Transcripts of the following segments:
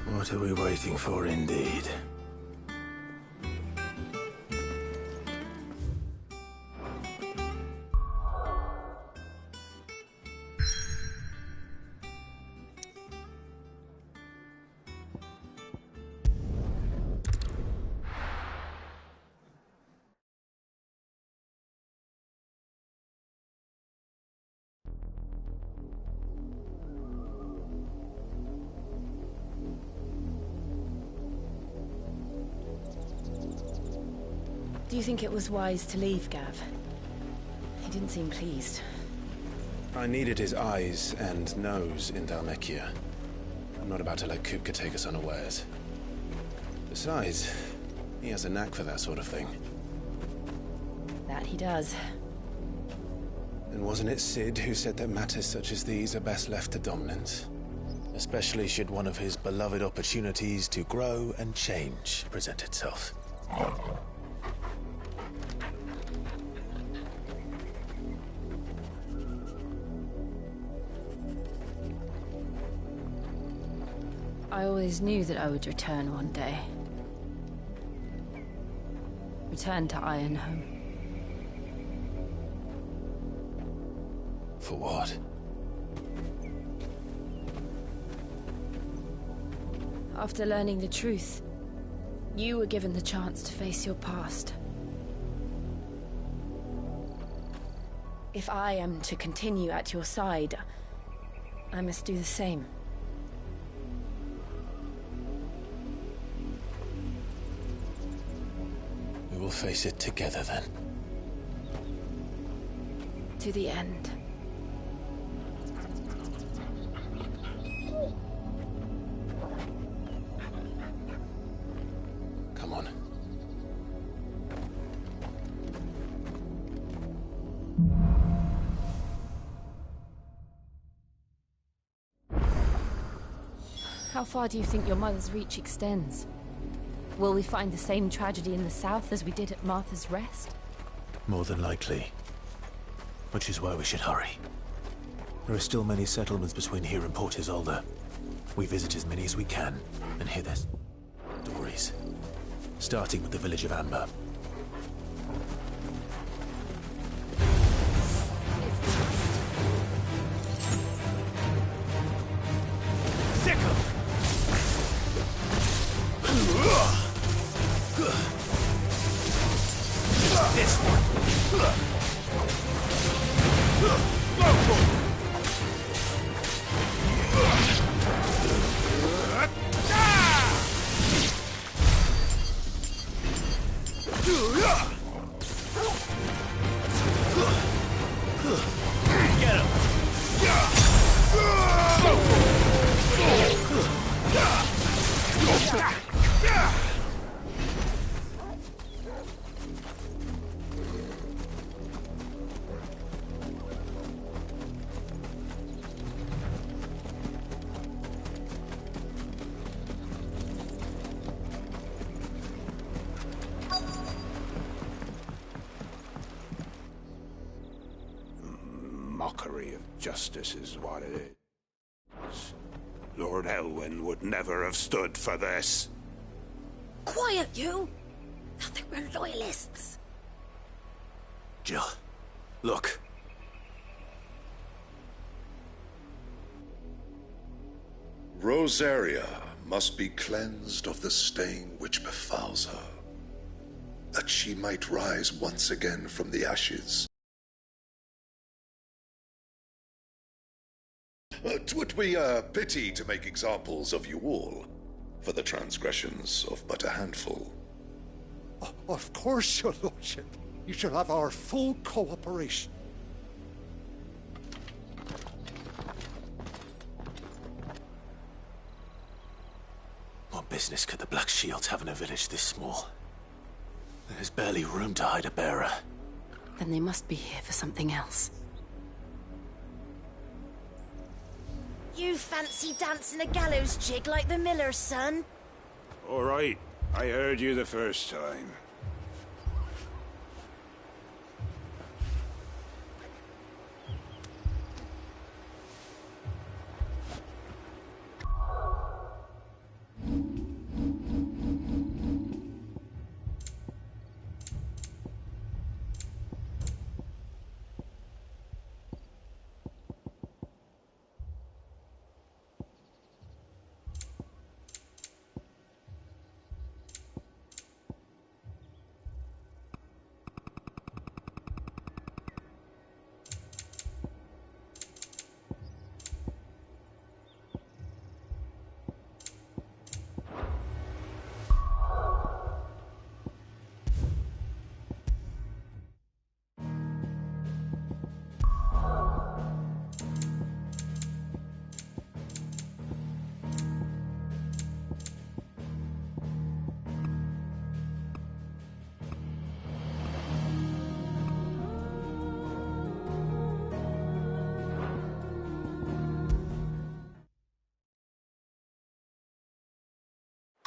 What are we waiting for, indeed? Do you think it was wise to leave, Gav? He didn't seem pleased. I needed his eyes and nose in Dhalmekia. I'm not about to let Kupka take us unawares. Besides, he has a knack for that sort of thing. That he does. And wasn't it Sid who said that matters such as these are best left to dominance? Especially should one of his beloved opportunities to grow and change present itself. I always knew that I would return one day. Return to Ironhome. For what? After learning the truth, you were given the chance to face your past. If I am to continue at your side, I must do the same. We will face it together, then. To the end. Come on. How far do you think your mother's reach extends? Will we find the same tragedy in the south as we did at Martha's Rest? More than likely. Which is why we should hurry. There are still many settlements between here and Port Isolde. We visit as many as we can, and hear their stories. Starting with the village of Amber. This one. Get him. Mockery of justice is what it is. Lord Elwyn would never have stood for this. Quiet, you! Thought they were loyalists. Jill, look. Rosaria must be cleansed of the stain which befouls her, that she might rise once again from the ashes. 'Twould be a pity to make examples of you all, for the transgressions of but a handful. Of course, your lordship. You shall have our full cooperation. What business could the Black Shields have in a village this small? There's barely room to hide a bearer. Then they must be here for something else. You fancy dancing a gallows jig like the miller's son? All right, I heard you the first time.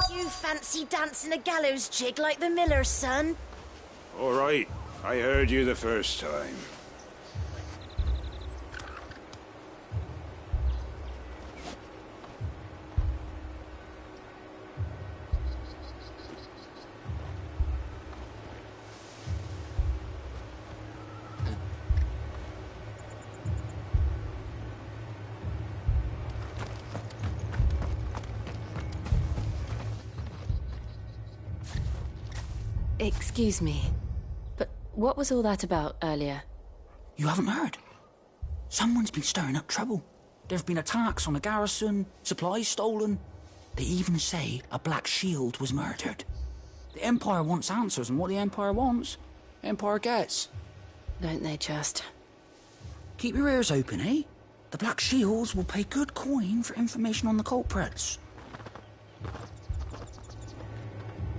You fancy dancing a gallows jig like the miller's son? All right, I heard you the first time. Excuse me, but what was all that about earlier? You haven't heard? Someone's been stirring up trouble. There have been attacks on the garrison, supplies stolen. They even say a Black Shield was murdered. The Empire wants answers, and what the Empire wants, Empire gets. Don't they just? Keep your ears open, eh? The Black Shields will pay good coin for information on the culprits.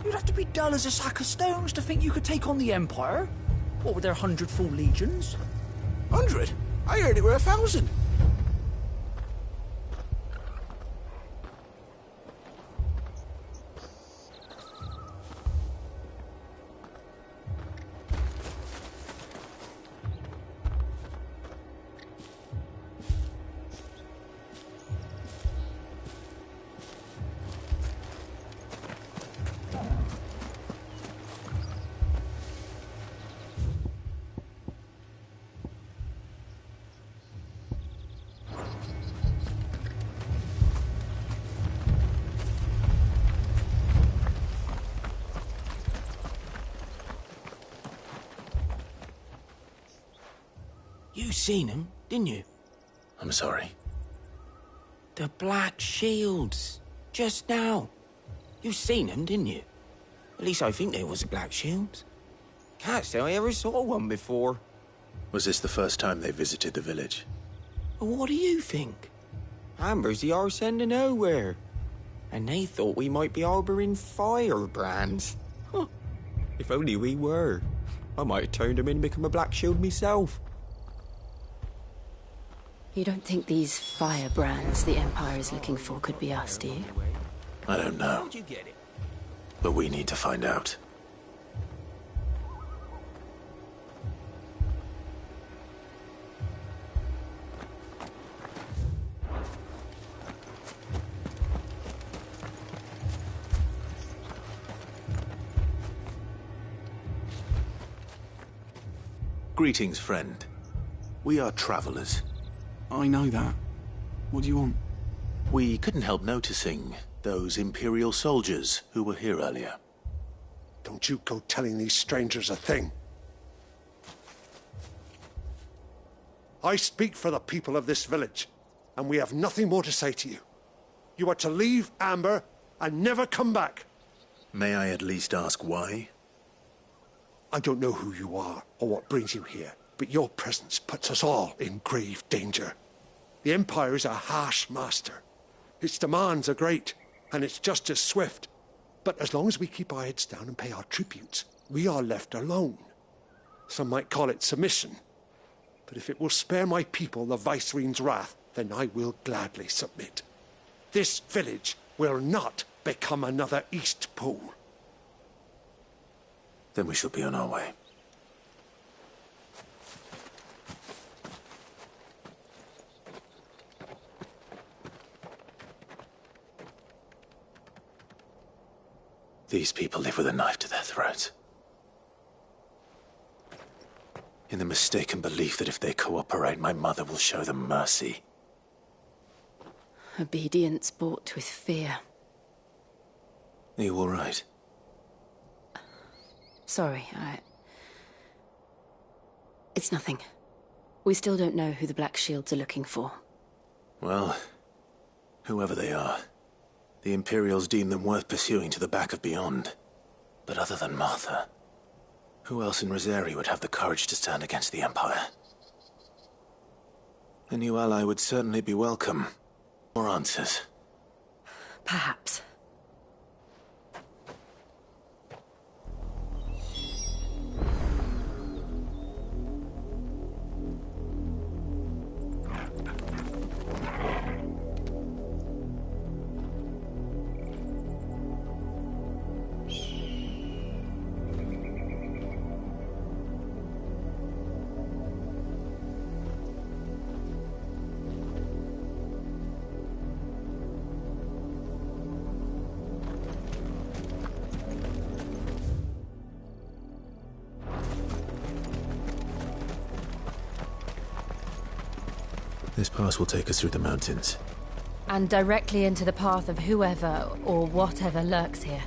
You'd have to be dull as a sack of stones to think you could take on the Empire. What with their 100 full legions? 100? I heard it were 1,000. You seen him, didn't you? I'm sorry. The Black Shields. Just now. You seen them, didn't you? At least I think there was a Black Shield. Can't say I ever saw one before. Was this the first time they visited the village? Well, what do you think? Amber's the arse end of nowhere. And they thought we might be harbouring firebrands. Huh. If only we were. I might have turned them in and become a Black Shield myself. You don't think these firebrands the Empire is looking for could be us, do you? I don't know. How'd you get it? But we need to find out. Greetings, friend. We are travelers. I know that. What do you want? We couldn't help noticing those Imperial soldiers who were here earlier. Don't you go telling these strangers a thing. I speak for the people of this village, and we have nothing more to say to you. You are to leave Amber and never come back. May I at least ask why? I don't know who you are or what brings you here, but your presence puts us all in grave danger. The Empire is a harsh master. Its demands are great, and its justice swift. But as long as we keep our heads down and pay our tributes, we are left alone. Some might call it submission. But if it will spare my people the Viceroy's wrath, then I will gladly submit. This village will not become another East Pool. Then we shall be on our way. These people live with a knife to their throats. In the mistaken belief that if they cooperate, my mother will show them mercy. Obedience bought with fear. Are you all right? Sorry, It's nothing. We still don't know who the Black Shields are looking for. Well, whoever they are, the Imperials deem them worth pursuing to the back of beyond. But other than Martha, who else in Rosari would have the courage to stand against the Empire? A new ally would certainly be welcome. More answers. Perhaps. This pass will take us through the mountains. And directly into the path of whoever or whatever lurks here.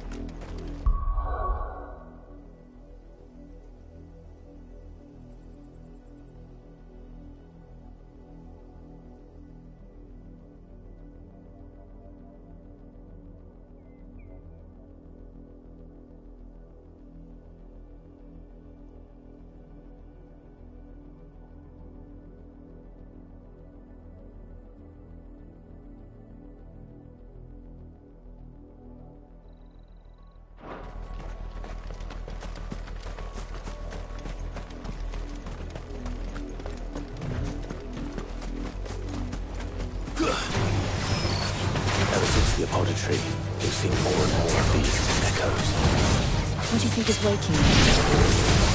Ever since the apothecary, we've seen more and more of these echoes. What do you think is waking them?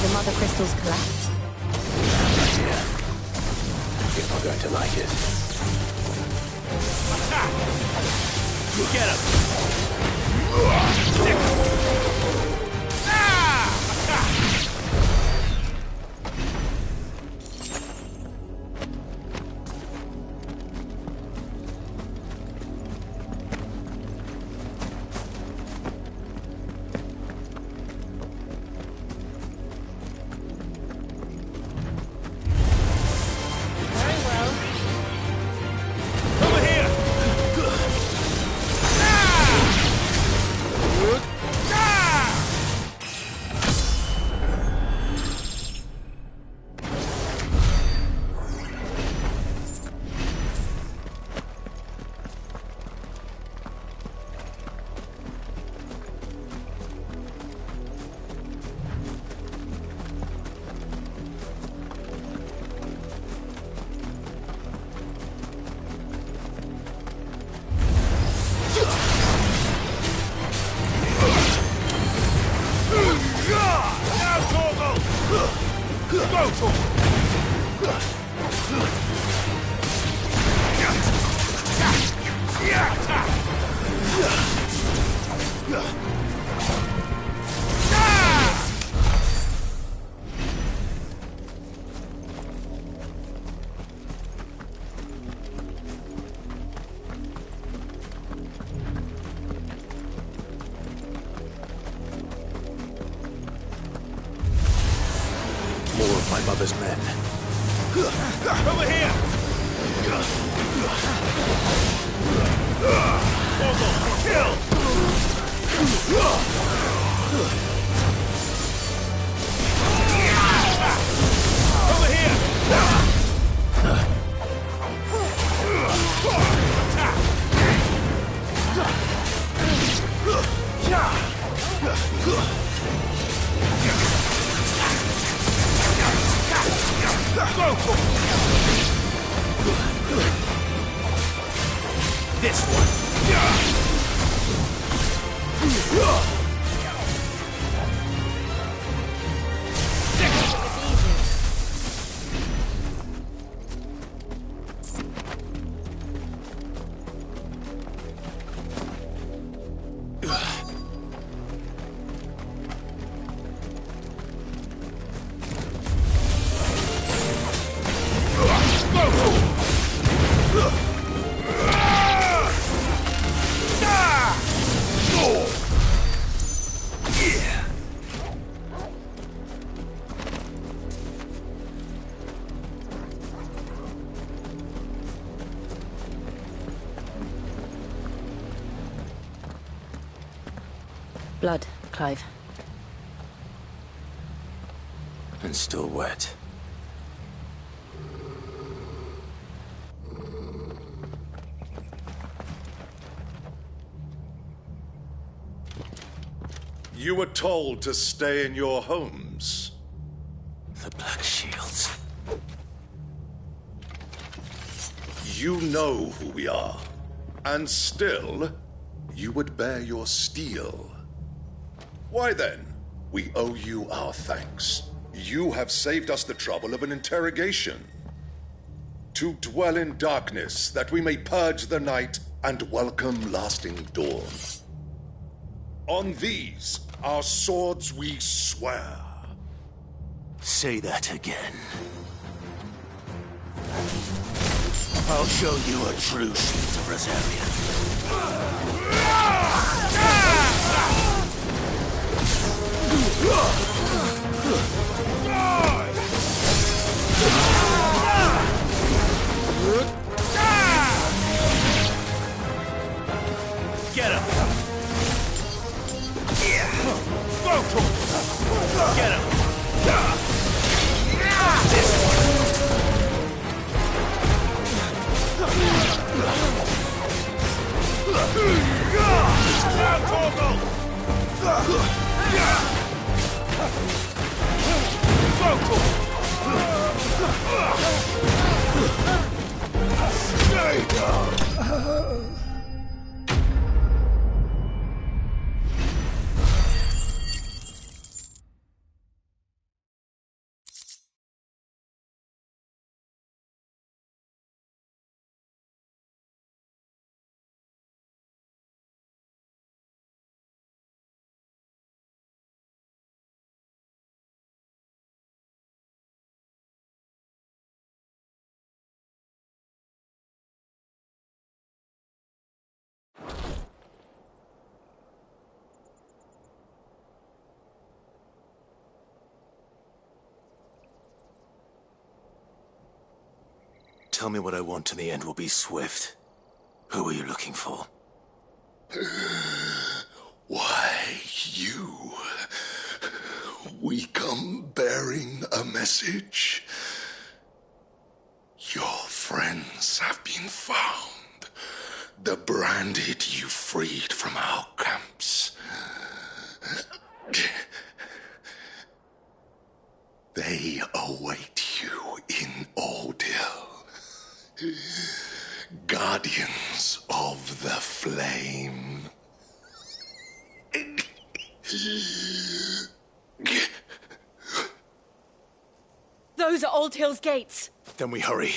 The mother crystals collapse? Yeah. If we're going to like it. Get of my mother's men. Over here! Kill! Over here! This one. Blood, Clive. And still wet. You were told to stay in your homes. The Black Shields. You know who we are. And still, you would bear your steel. Why then, we owe you our thanks. You have saved us the trouble of an interrogation. To dwell in darkness, that we may purge the night and welcome lasting dawn. On these, our swords we swear. Say that again. I'll show you a true sheet of Rosarian. Get him! Go to him! Get him! This Now, Torgal! Go to him! Stay down! Tell me what I want and the end will be swift. Who are you looking for? Why, you. We come bearing a message. Your friends have been found. The branded you freed from our camps. They await you in Ordeal. Guardians of the Flame. Those are Old Hill's gates. Then we hurry.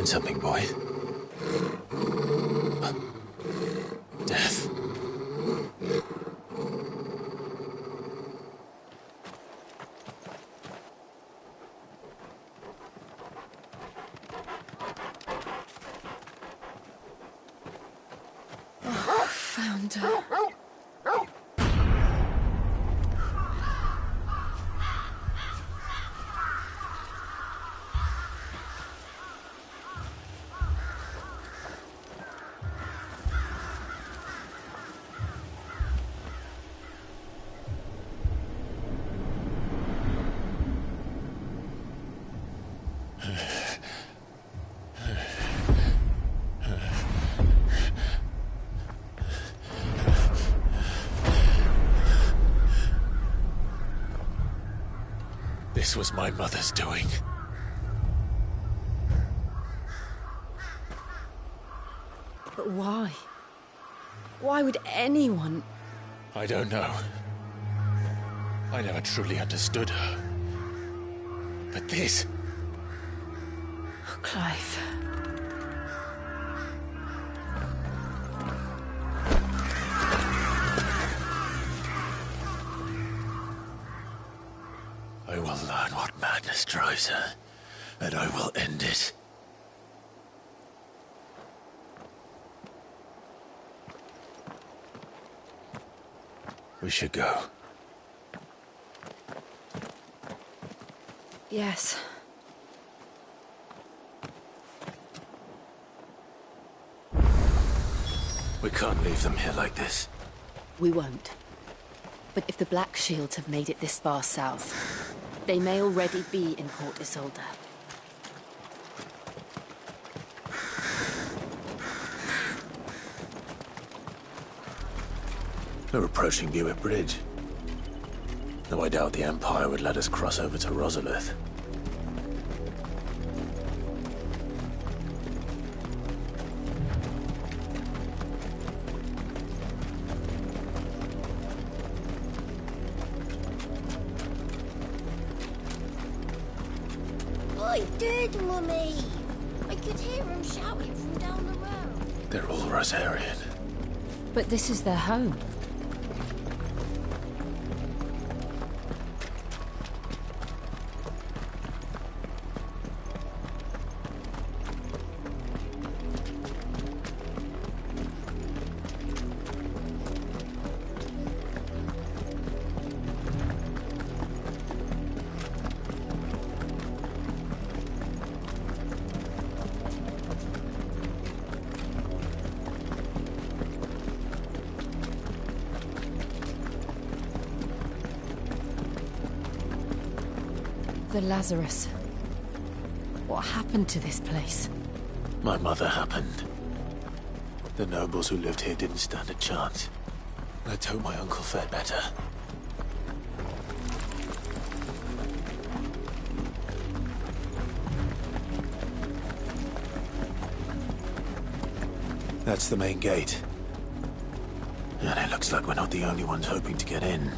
find something, boy. Death. Found her. This was my mother's doing. But why? Why would anyone... I don't know. I never truly understood her. But this... Oh, Clive. I will learn what madness drives her, and I will end it. We should go. Yes. We can't leave them here like this. We won't. But if the Black Shields have made it this far south, they may already be in Port Isolde. We're approaching Buick Bridge. Though I doubt the Empire would let us cross over to Rosalith. I did, Mummy. I could hear him shouting from down the road. They're all Rosarian. But this is their home. The Lazarus. What happened to this place? My mother happened. The nobles who lived here didn't stand a chance. Let's hope my uncle fared better. That's the main gate. And it looks like we're not the only ones hoping to get in.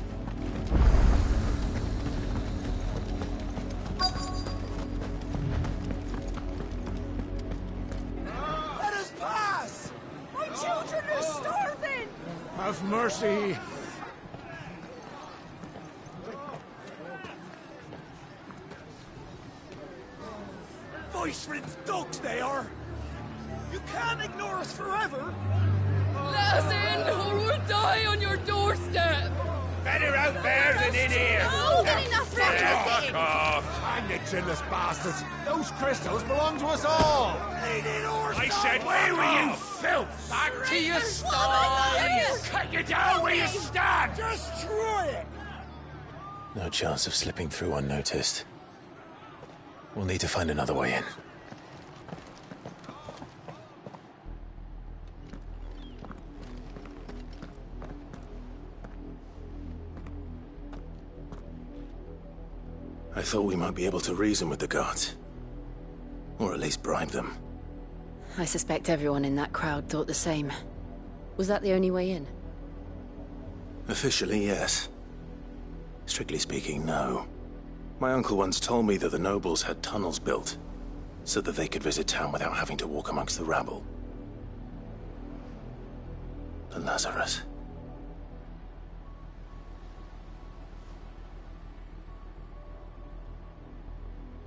Let us pass! My children are starving! Have mercy! Voice-ridden dogs they are! You can't ignore us forever! Let us in, or we'll die on your doorstep! Better out there than in here! No, get enough Fuck off! Hang the chinless bastards! Those crystals belong to us all! I said, where were you, filth? Back to your stalls! Cut you down where you stand! Destroy it! No chance of slipping through unnoticed. We'll need to find another way in. I thought we might be able to reason with the guards. Or at least bribe them. I suspect everyone in that crowd thought the same. Was that the only way in? Officially, yes. Strictly speaking, no. My uncle once told me that the nobles had tunnels built. so that they could visit town without having to walk amongst the rabble. The Lazarus.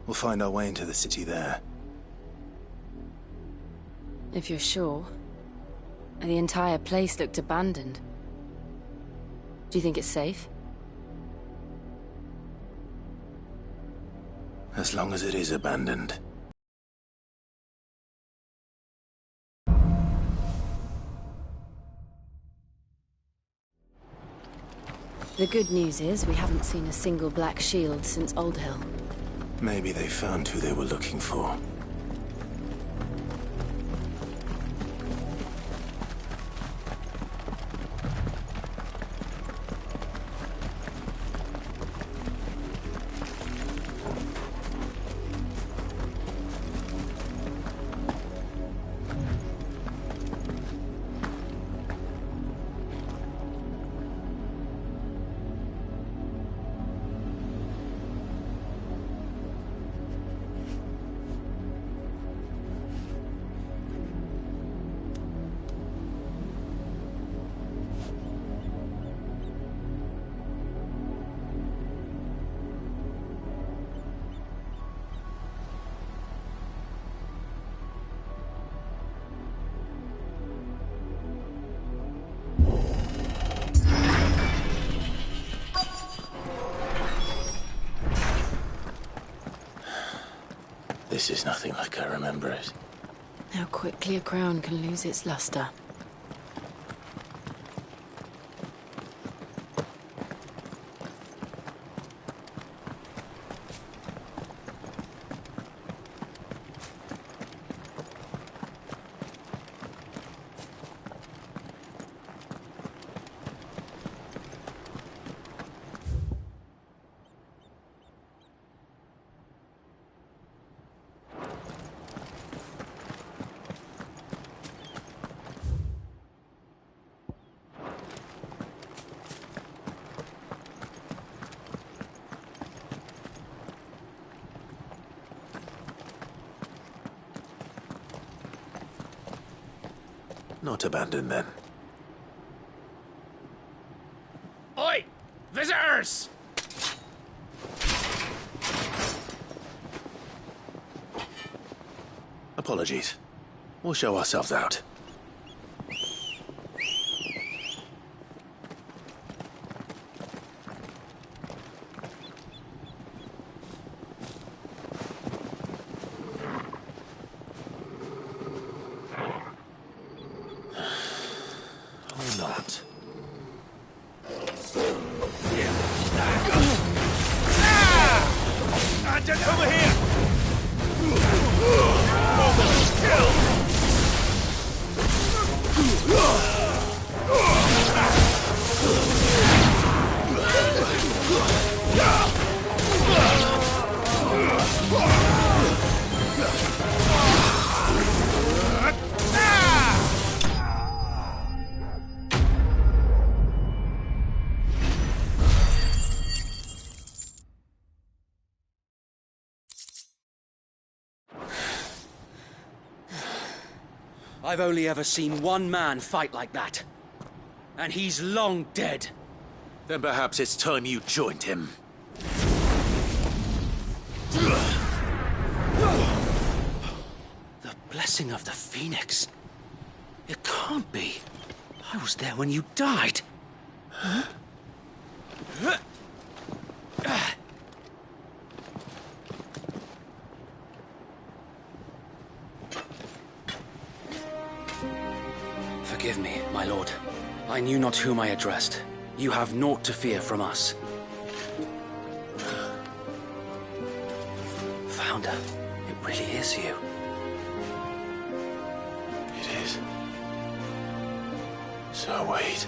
We'll find our way into the city there. If you're sure. The entire place looked abandoned. Do you think it's safe? As long as it is abandoned. The good news is we haven't seen a single black shield since Old Hill. Maybe they found who they were looking for. This is nothing like I remember it. How quickly a crown can lose its luster. Not abandoned, then. Oi! Visitors! Apologies. We'll show ourselves out. Or not. Just over here! I've only ever seen one man fight like that. And he's long dead. Then perhaps it's time you joined him. The blessing of the Phoenix. It can't be. I was there when you died. Forgive me, my lord. I knew not whom I addressed. You have naught to fear from us. Founder, it really is you. It is. So wait.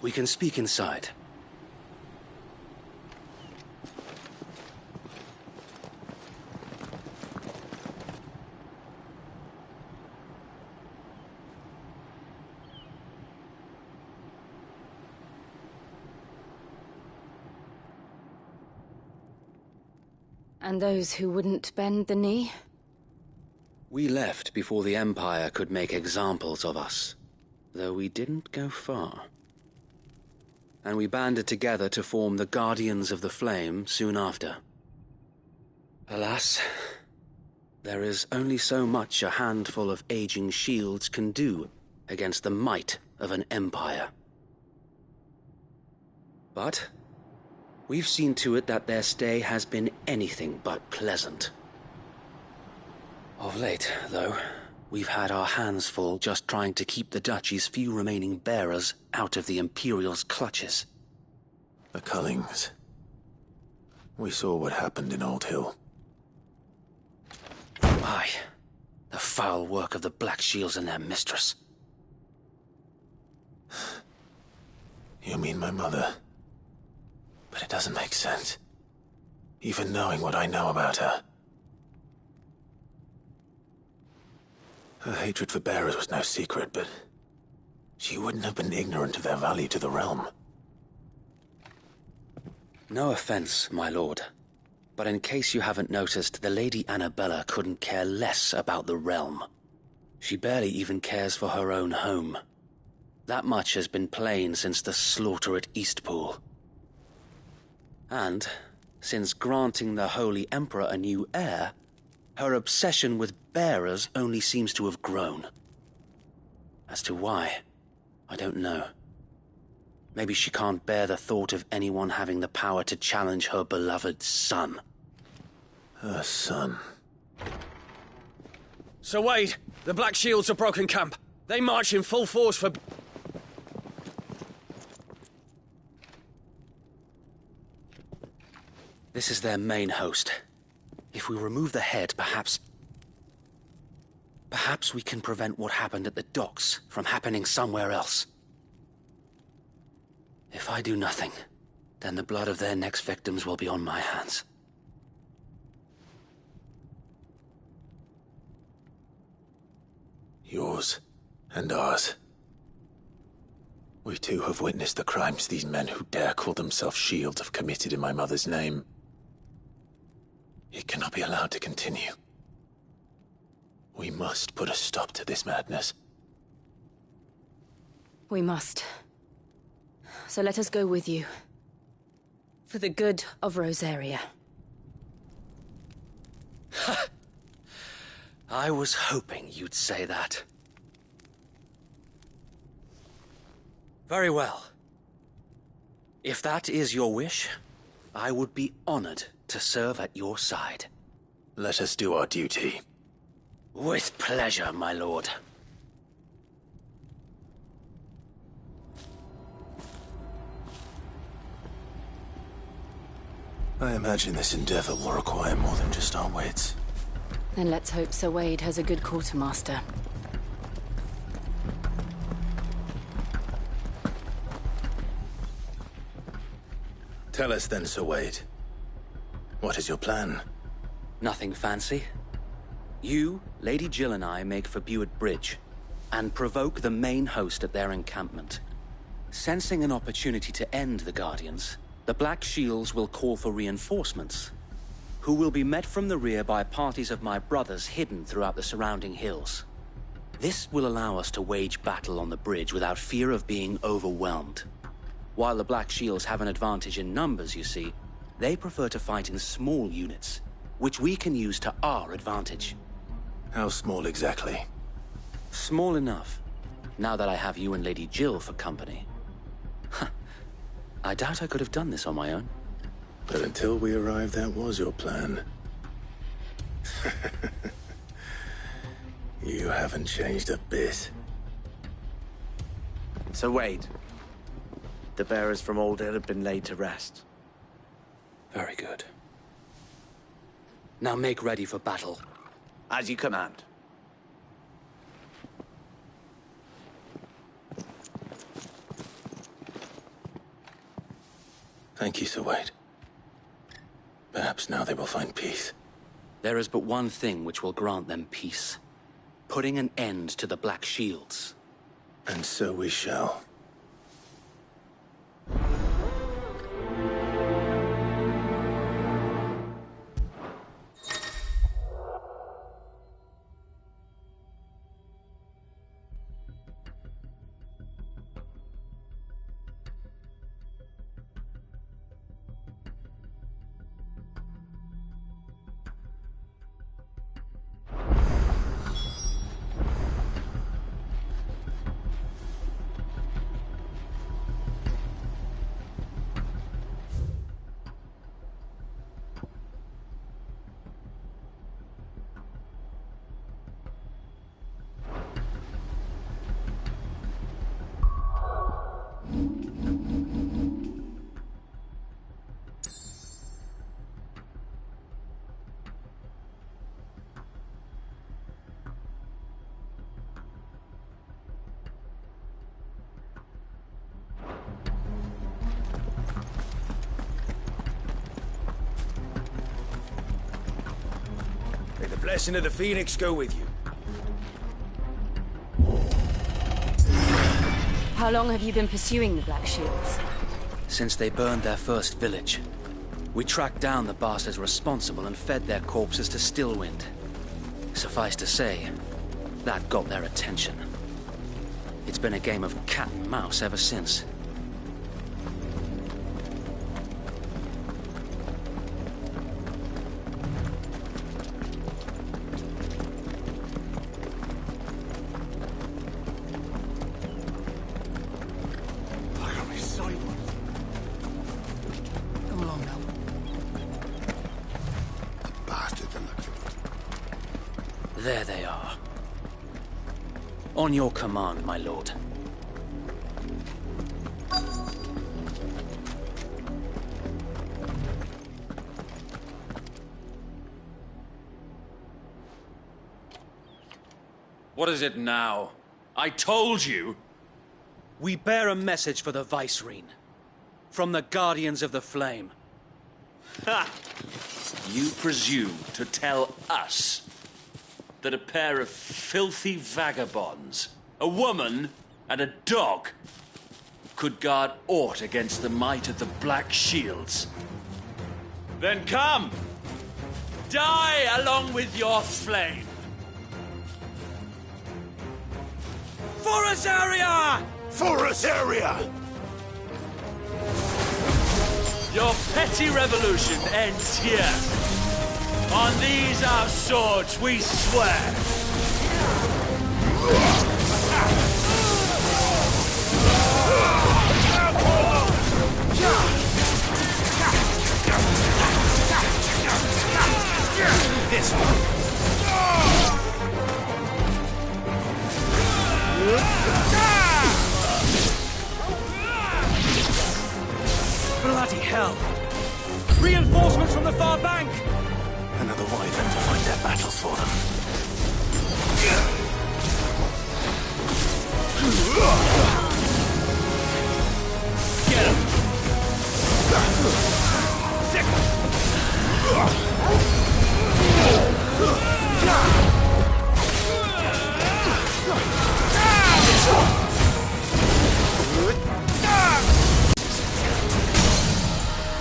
We can speak inside. And those who wouldn't bend the knee? We left before the Empire could make examples of us, though we didn't go far. And we banded together to form the Guardians of the Flame soon after. Alas, there is only so much a handful of aging shields can do against the might of an empire. But we've seen to it that their stay has been anything but pleasant. Of late, though, we've had our hands full just trying to keep the Duchy's few remaining bearers out of the Imperial's clutches. The Cullings. We saw what happened in Old Hill. Aye, the foul work of the Black Shields and their mistress. You mean my mother? But it doesn't make sense. Even knowing what I know about her. Her hatred for bearers was no secret, but she wouldn't have been ignorant of their value to the realm. No offense, my lord, but in case you haven't noticed, the Lady Annabella couldn't care less about the realm. She barely even cares for her own home. That much has been plain since the slaughter at Eastpool. And, since granting the Holy Emperor a new heir, her obsession with bearers only seems to have grown. As to why, I don't know. Maybe she can't bear the thought of anyone having the power to challenge her beloved son. Her son. Sir Wade, the Black Shields have broken camp. They march in full force for... This is their main host. If we remove the head, perhaps we can prevent what happened at the docks from happening somewhere else. If I do nothing, then the blood of their next victims will be on my hands. Yours and ours. We too have witnessed the crimes these men who dare call themselves shields have committed in my mother's name. It cannot be allowed to continue. We must put a stop to this madness. We must. So let us go with you. For the good of Rosaria. I was hoping you'd say that. Very well. If that is your wish, I would be honored to serve at your side. Let us do our duty. With pleasure, my lord. I imagine this endeavor will require more than just our wits. Then let's hope Sir Wade has a good quartermaster. Tell us then, Sir Wade. What is your plan? Nothing fancy. You, Lady Jill and I make for Buett Bridge, and provoke the main host at their encampment. Sensing an opportunity to end the Guardians, the Black Shields will call for reinforcements, who will be met from the rear by parties of my brothers hidden throughout the surrounding hills. This will allow us to wage battle on the bridge without fear of being overwhelmed. While the Black Shields have an advantage in numbers, you see, they prefer to fight in small units, which we can use to our advantage. How small exactly? Small enough, now that I have you and Lady Jill for company. I doubt I could have done this on my own. But until we arrived, that was your plan. You haven't changed a bit. Sir Wade, the bearers from Old Hill have been laid to rest. Very good. Now make ready for battle. As you command. Thank you, Sir Wade. Perhaps now they will find peace. There is but one thing which will grant them peace. Putting an end to the Black Shields. And so we shall. blessing of the Phoenix go with you. How long have you been pursuing the Black Shields? Since they burned their first village. We tracked down the bastards responsible and fed their corpses to Stillwind. Suffice to say, that got their attention. It's been a game of cat and mouse ever since. There they are. On your command, my lord. What is it now? I told you! We bear a message for the Vicereine. From the Guardians of the Flame. Ha! You presume to tell us that a pair of filthy vagabonds, a woman and a dog, could guard aught against the might of the Black Shields? Then come! Die along with your flame! For Azaria! For Azaria! Your petty revolution ends here. On these our swords we swear. This one. Bloody hell! Reinforcements from the far bank! Another wyvern to fight their battles for them. Get him! Sick!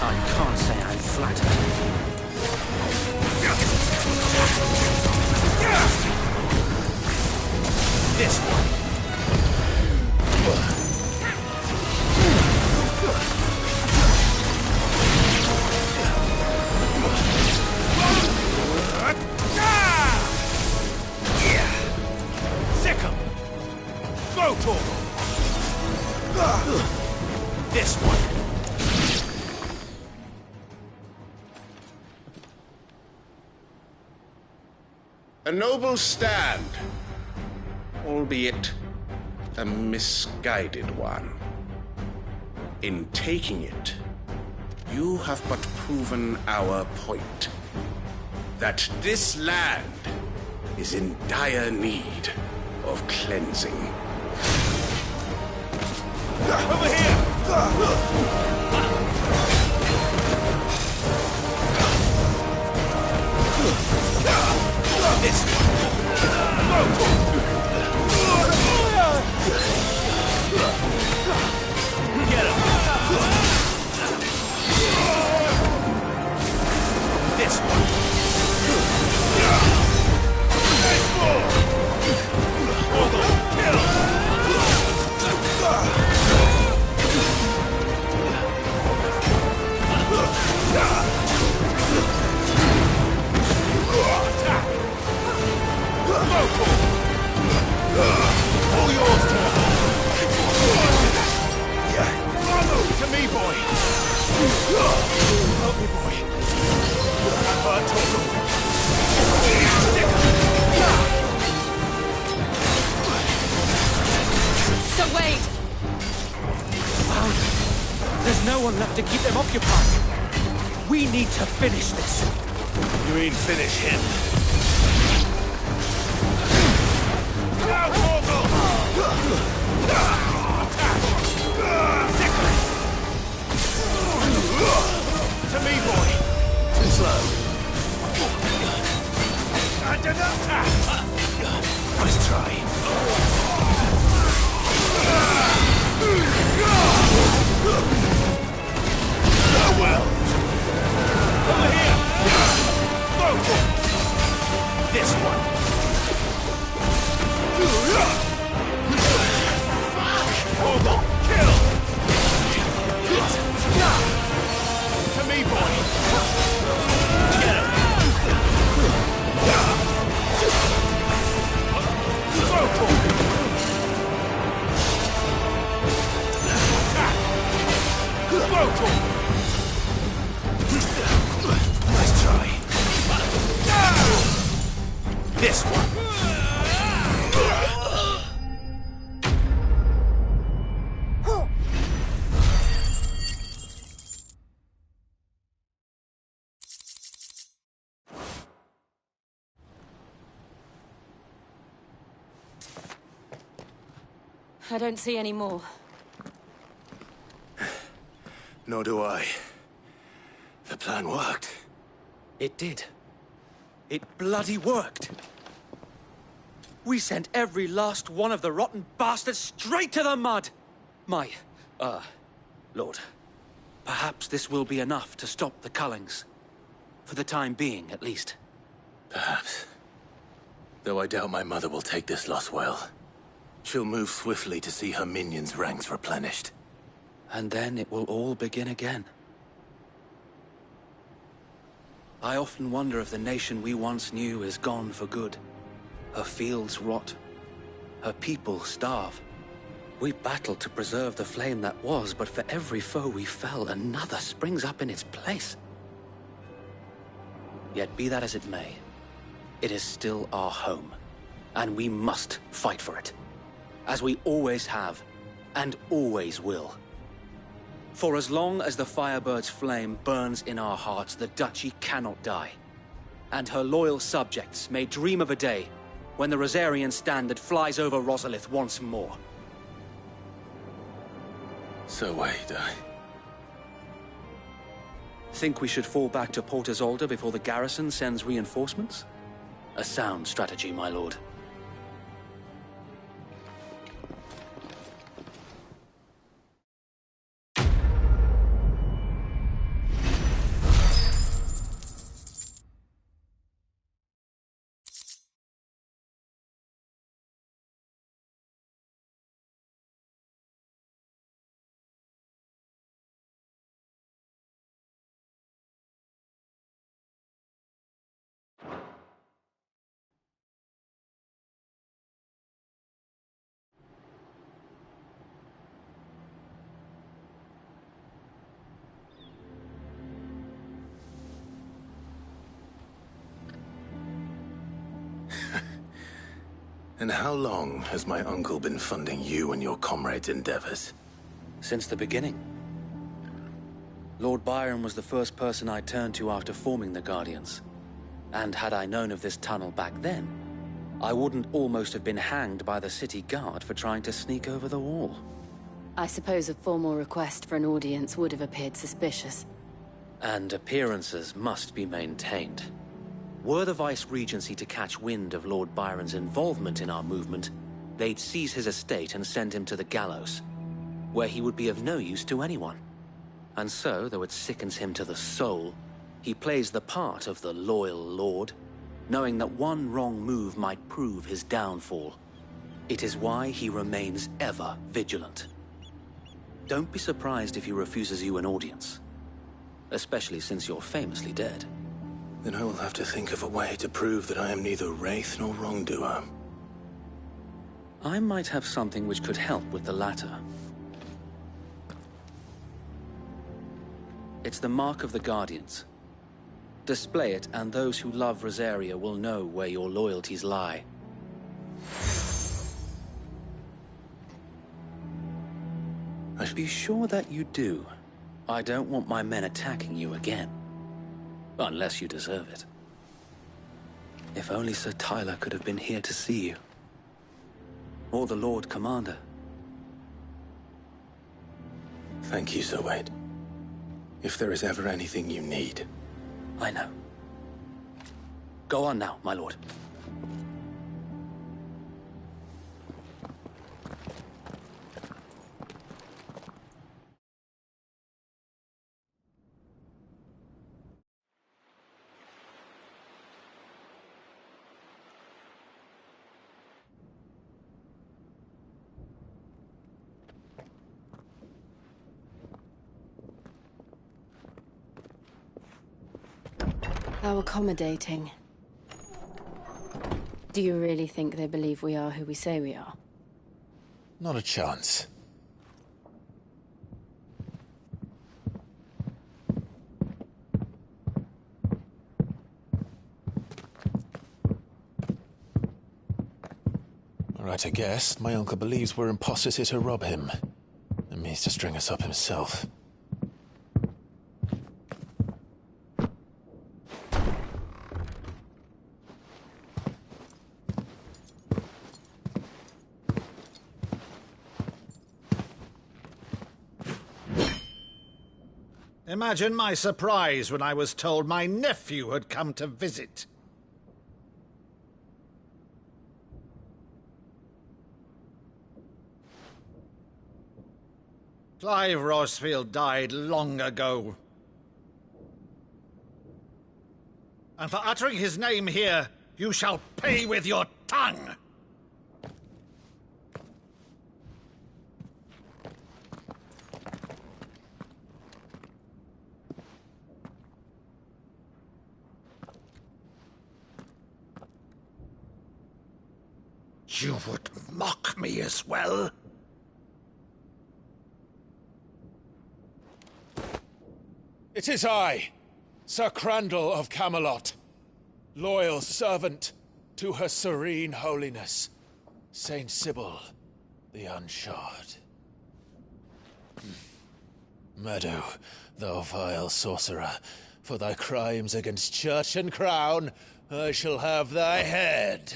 I can't say I'm flattered. This one. Sick 'em. Go, Torgal. This one. A noble stand, albeit a misguided one. In taking it, you have but proven our point. That this land is in dire need of cleansing. Over here! This one. Get him. This one. All yours, to me, boy. Help me, boy. I've heard Torgal. So wait! There's no one left to keep them occupied. We need to finish this. You mean finish him? Now, Torgal! To me, boy. Slow. Nice try. This one. I don't see any more. Nor do I. The plan worked. It did. It bloody worked. We sent every last one of the rotten bastards straight to the mud! Lord, perhaps this will be enough to stop the Cullings. For the time being, at least. Perhaps. Though I doubt my mother will take this loss well. She'll move swiftly to see her minions' ranks replenished. And then it will all begin again. I often wonder if the nation we once knew is gone for good. Her fields rot. Her people starve. We battled to preserve the flame that was, but for every foe we fell, another springs up in its place. Yet be that as it may, it is still our home, and we must fight for it. As we always have, and always will. For as long as the Firebird's flame burns in our hearts, the Duchy cannot die. And her loyal subjects may dream of a day when the Rosarian standard flies over Rosalith once more. So wait, Think we should fall back to Port Isolde before the garrison sends reinforcements? A sound strategy, my lord. And how long has my uncle been funding you and your comrades' endeavors? Since the beginning. Lord Byron was the first person I turned to after forming the Guardians. And had I known of this tunnel back then, I wouldn't almost have been hanged by the city guard for trying to sneak over the wall. I suppose a formal request for an audience would have appeared suspicious. And appearances must be maintained. Were the Vice-Regency to catch wind of Lord Byron's involvement in our movement, they'd seize his estate and send him to the gallows, where he would be of no use to anyone. And so, though it sickens him to the soul, he plays the part of the loyal lord, knowing that one wrong move might prove his downfall. It is why he remains ever vigilant. Don't be surprised if he refuses you an audience, especially since you're famously dead. Then I will have to think of a way to prove that I am neither wraith nor wrongdoer. I might have something which could help with the latter. It's the mark of the Guardians. Display it, and those who love Rosaria will know where your loyalties lie. I should be sure that you do. I don't want my men attacking you again. Unless you deserve it. If only Sir Tyler could have been here to see you. Or the Lord Commander. Thank you, Sir Wade. If there is ever anything you need. I know. Go on now, my lord. How accommodating. Do you really think they believe we are who we say we are? Not a chance. right to guess, my uncle believes we're imposters here to rob him. And means to string us up himself. Imagine my surprise when I was told my nephew had come to visit. Clive Rosfield died long ago. And for uttering his name here, you shall pay with your tongue! You would mock me as well? It is I, Sir Crandall of Camelot, loyal servant to Her Serene Holiness, Saint Sybil the Unshod. Meadow, thou vile sorcerer, for thy crimes against church and crown, I shall have thy head.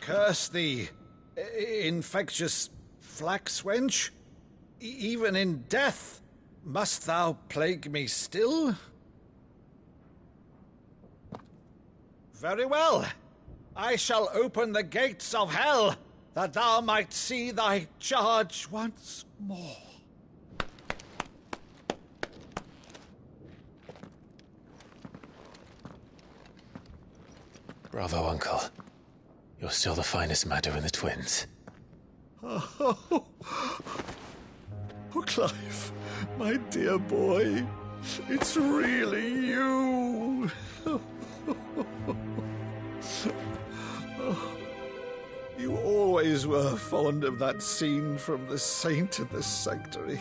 Curse thee, infectious flax wench. Even in death, must thou plague me still? Very well. I shall open the gates of hell, that thou might see thy charge once more. Bravo, Uncle. You're still the finest Meadow in the twins. Oh, Clive, my dear boy, it's really you. You always were fond of that scene from The Saint of the Sanctuary.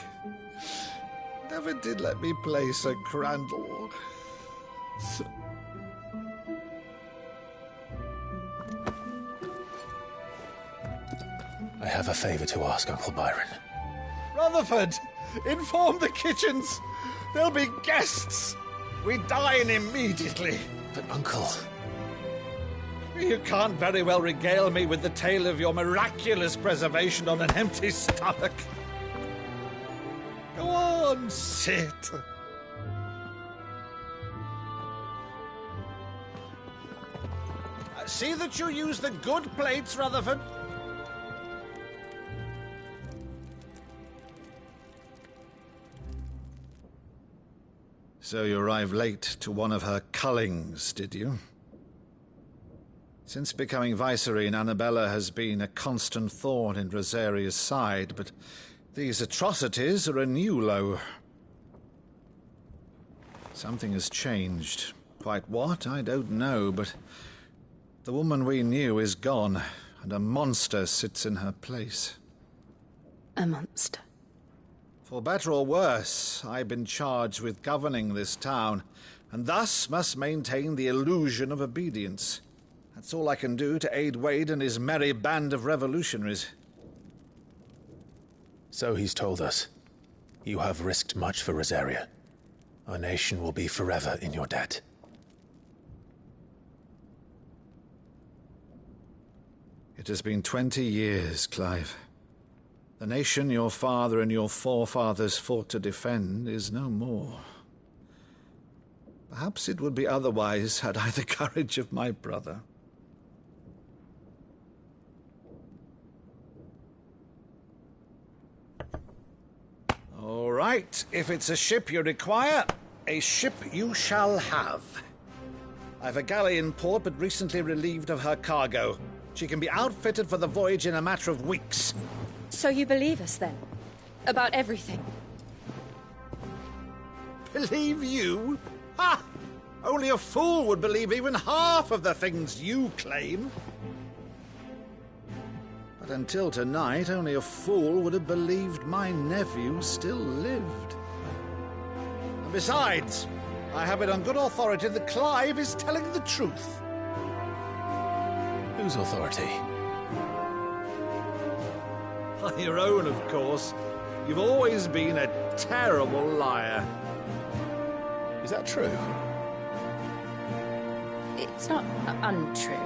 Never did let me play Sir Crandall. I have a favor to ask, Uncle Byron. Rutherford, inform the kitchens. There'll be guests. We dine immediately. But, Uncle... You can't very well regale me with the tale of your miraculous preservation on an empty stomach. Go on, sit. See that you use the good plates, Rutherford. So you arrived late to one of her cullings, did you? Since becoming Vicereine, Annabella has been a constant thorn in Rosaria's side, but these atrocities are a new low. Something has changed. Quite what, I don't know, but the woman we knew is gone, and a monster sits in her place. A monster? For better or worse, I've been charged with governing this town, and thus must maintain the illusion of obedience. That's all I can do to aid Wade and his merry band of revolutionaries. So he's told us. You have risked much for Rosaria. Our nation will be forever in your debt. It has been 20 years, Clive. The nation your father and your forefathers fought to defend is no more. Perhaps it would be otherwise had I the courage of my brother. All right, if it's a ship you require, a ship you shall have. I've a galley in port, but recently relieved of her cargo. She can be outfitted for the voyage in a matter of weeks. So you believe us, then? About everything? Believe you? Ha! Only a fool would believe even half of the things you claim. But until tonight, only a fool would have believed my nephew still lived. And besides, I have it on good authority that Clive is telling the truth. Whose authority? Your own, of course. You've always been a terrible liar. Is that true? It's not untrue.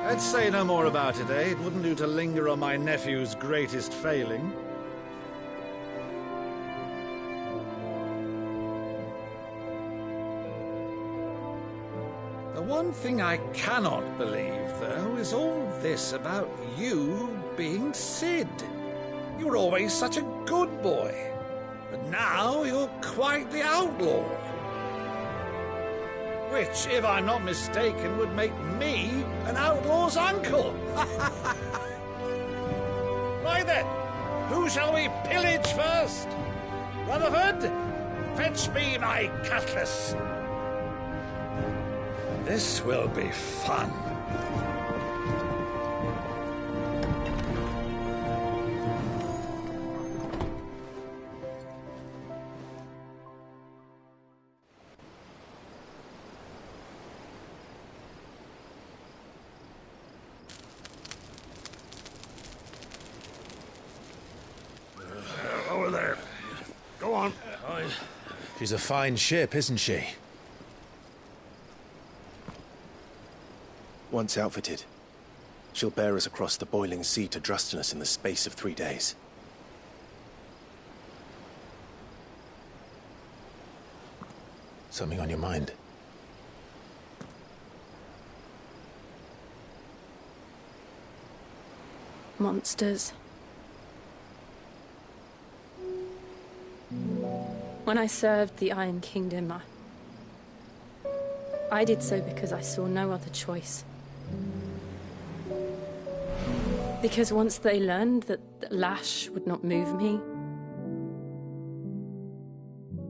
Let's say no more about it, eh? It wouldn't do to linger on my nephew's greatest failing. The one thing I cannot believe, though, is all this about you being Sid. You were always such a good boy, but now you're quite the outlaw. Which, if I'm not mistaken, would make me an outlaw's uncle. Right then, who shall we pillage first? Rutherford, fetch me my cutlass. This will be fun. Over there. Go on. She's a fine ship, isn't she? Once outfitted, she'll bear us across the boiling sea to Drustinus in the space of 3 days. Something on your mind? Monsters. When I served the Iron Kingdom, I did so because I saw no other choice. Because once they learned that Lash would not move me,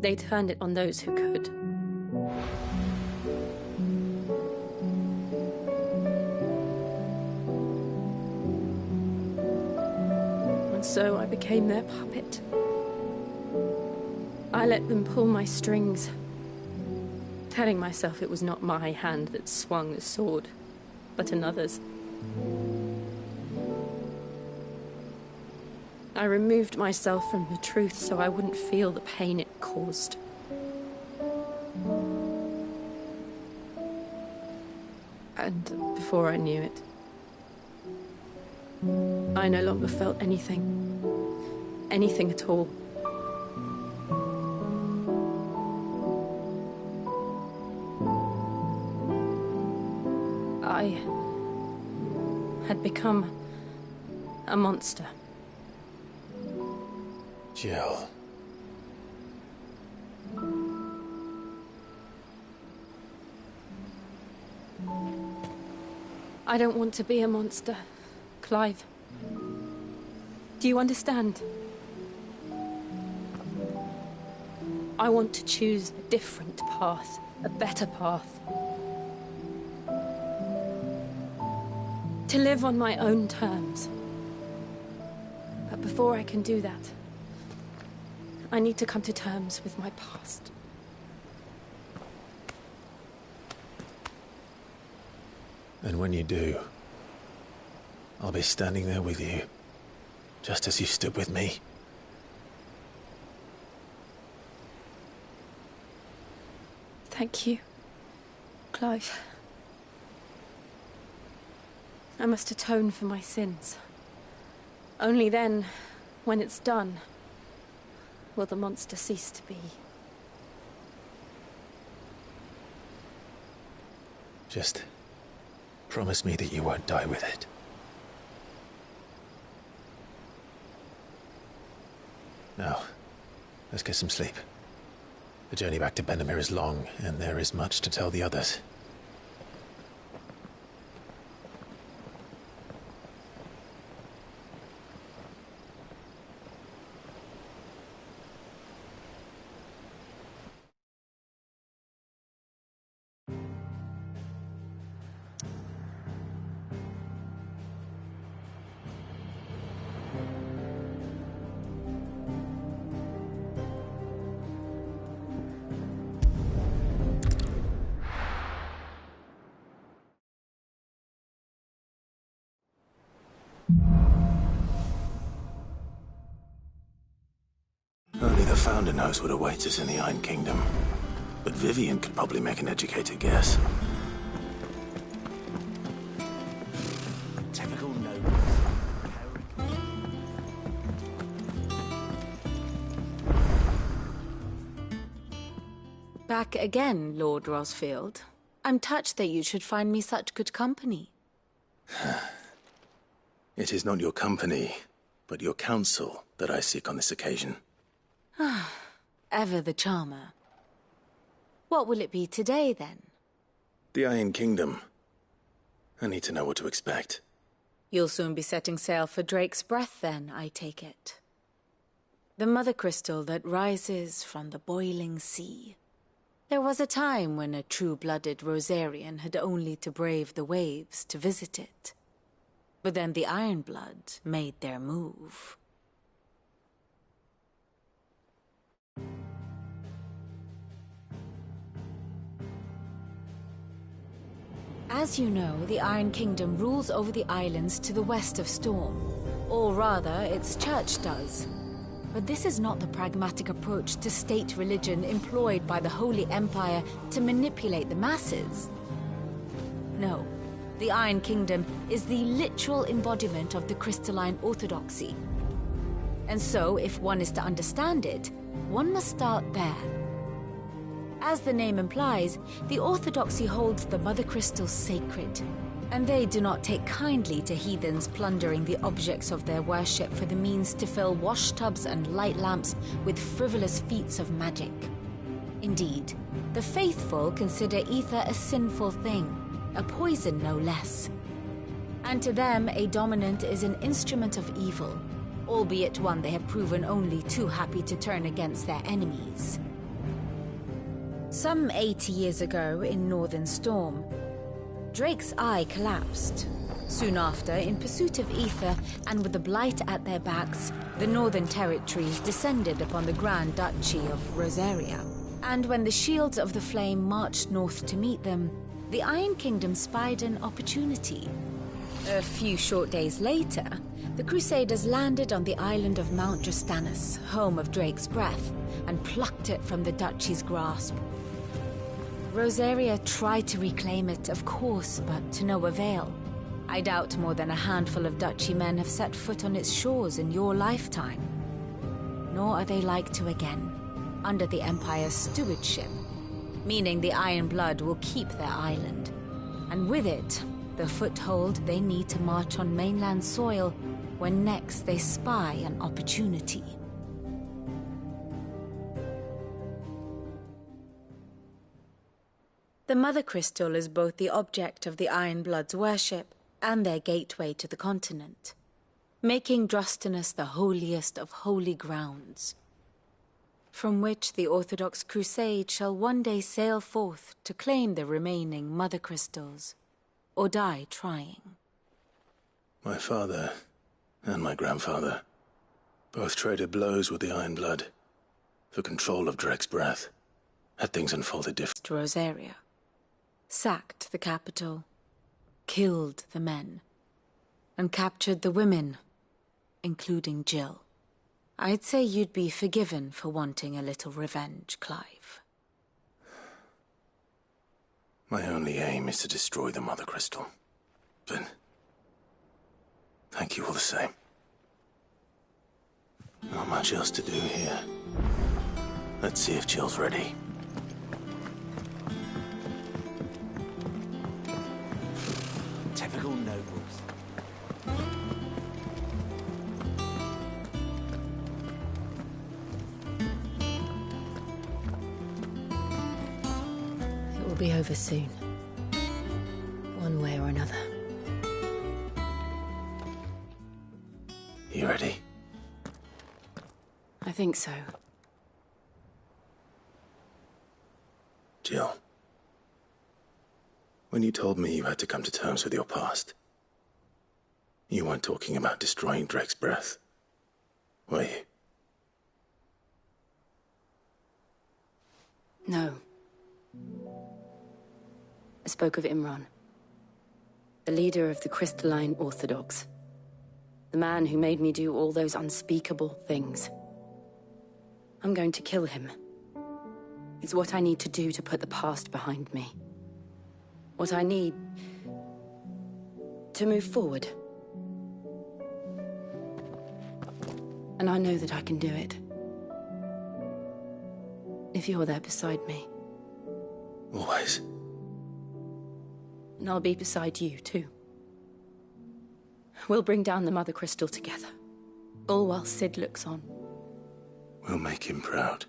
they turned it on those who could. And so I became their puppet. I let them pull my strings, telling myself it was not my hand that swung the sword, but another's. I removed myself from the truth so I wouldn't feel the pain it caused. And before I knew it, I no longer felt anything. Anything at all. I had become a monster. Jill. I don't want to be a monster, Clive. Do you understand? I want to choose a different path, a better path. To live on my own terms. But before I can do that, I need to come to terms with my past. And when you do, I'll be standing there with you, just as you stood with me. Thank you, Clive. I must atone for my sins. Only then, when it's done, will the monster cease to be. Just promise me that you won't die with it. Now, let's get some sleep. The journey back to Benamir is long, and there is much to tell the others. Founder knows what awaits us in the Iron Kingdom, but Vivian could probably make an educated guess. Typical noble. Back again, Lord Rosfield. I'm touched that you should find me such good company. It is not your company, but your counsel that I seek on this occasion. Ever the charmer. What will it be today, then? The Iron Kingdom. I need to know what to expect. You'll soon be setting sail for Drake's Breath, then, I take it. The mother crystal that rises from the boiling sea. There was a time when a true-blooded Rosarian had only to brave the waves to visit it. But then the Ironblood made their move. As you know, the Iron Kingdom rules over the islands to the west of Storm. Or rather, its church does. But this is not the pragmatic approach to state religion employed by the Holy Empire to manipulate the masses. No, the Iron Kingdom is the literal embodiment of the crystalline orthodoxy. And so, if one is to understand it, one must start there. As the name implies, the orthodoxy holds the mother crystal sacred, and they do not take kindly to heathens plundering the objects of their worship for the means to fill washtubs and light lamps with frivolous feats of magic. Indeed, the faithful consider ether a sinful thing, a poison no less. And to them, a dominant is an instrument of evil, albeit one they have proven only too happy to turn against their enemies. Some 80 years ago, in Northern Storm, Drake's eye collapsed. Soon after, in pursuit of ether, and with the Blight at their backs, the Northern Territories descended upon the Grand Duchy of Rosaria. And when the Shields of the Flame marched north to meet them, the Iron Kingdom spied an opportunity. A few short days later, the Crusaders landed on the island of Mount Justanus, home of Drake's Breath, and plucked it from the Duchy's grasp. Rosaria tried to reclaim it, of course, but to no avail. I doubt more than a handful of Duchy men have set foot on its shores in your lifetime. Nor are they like to again, under the Empire's stewardship, meaning the Iron Blood will keep their island, and with it, the foothold they need to march on mainland soil when next they spy an opportunity. The Mother Crystal is both the object of the Iron Blood's worship and their gateway to the continent, making Drustinus the holiest of holy grounds, from which the Orthodox Crusade shall one day sail forth to claim the remaining Mother Crystals, or die trying. My father and my grandfather both traded blows with the Iron Blood for control of Drake's Breath. Had things unfolded differently. Rosaria. Sacked the capital, killed the men, and captured the women, including Jill. I'd say you'd be forgiven for wanting a little revenge, Clive. My only aim is to destroy the Mother Crystal. But thank you all the same. Not much else to do here. Let's see if Jill's ready. Typical nobles. It will be over soon. One way or another. You ready? I think so. Jill. When you told me you had to come to terms with your past, you weren't talking about destroying Drake's Breath, were you? No. I spoke of Imran, the leader of the Crystalline Orthodox. The man who made me do all those unspeakable things. I'm going to kill him. It's what I need to do to put the past behind me. What I need to move forward. And I know that I can do it. If you're there beside me. Always. And I'll be beside you, too. We'll bring down the Mother Crystal together. All while Sid looks on. We'll make him proud.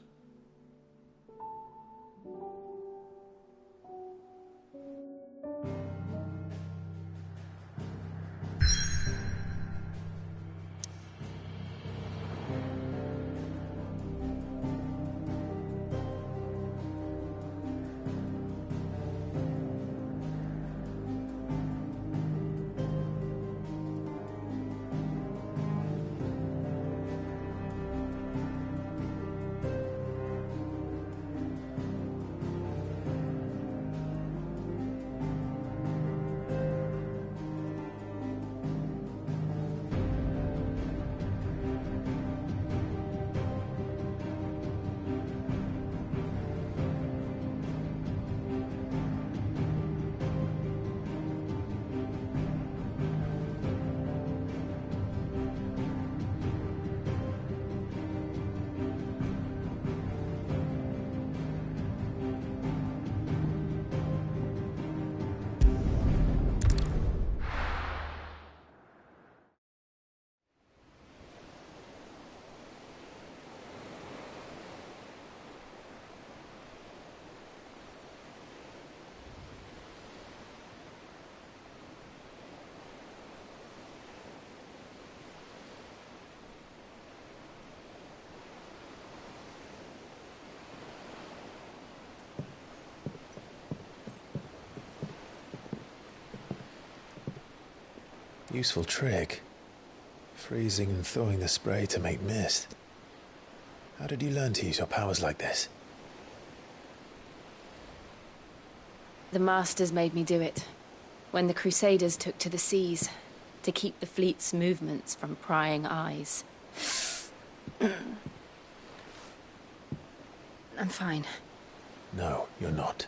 Useful trick. Freezing and thawing the spray to make mist. How did you learn to use your powers like this? The Masters made me do it. When the Crusaders took to the seas, to keep the fleet's movements from prying eyes. I'm fine. No, you're not.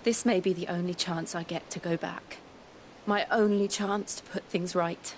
This may be the only chance I get to go back. My only chance to put things right.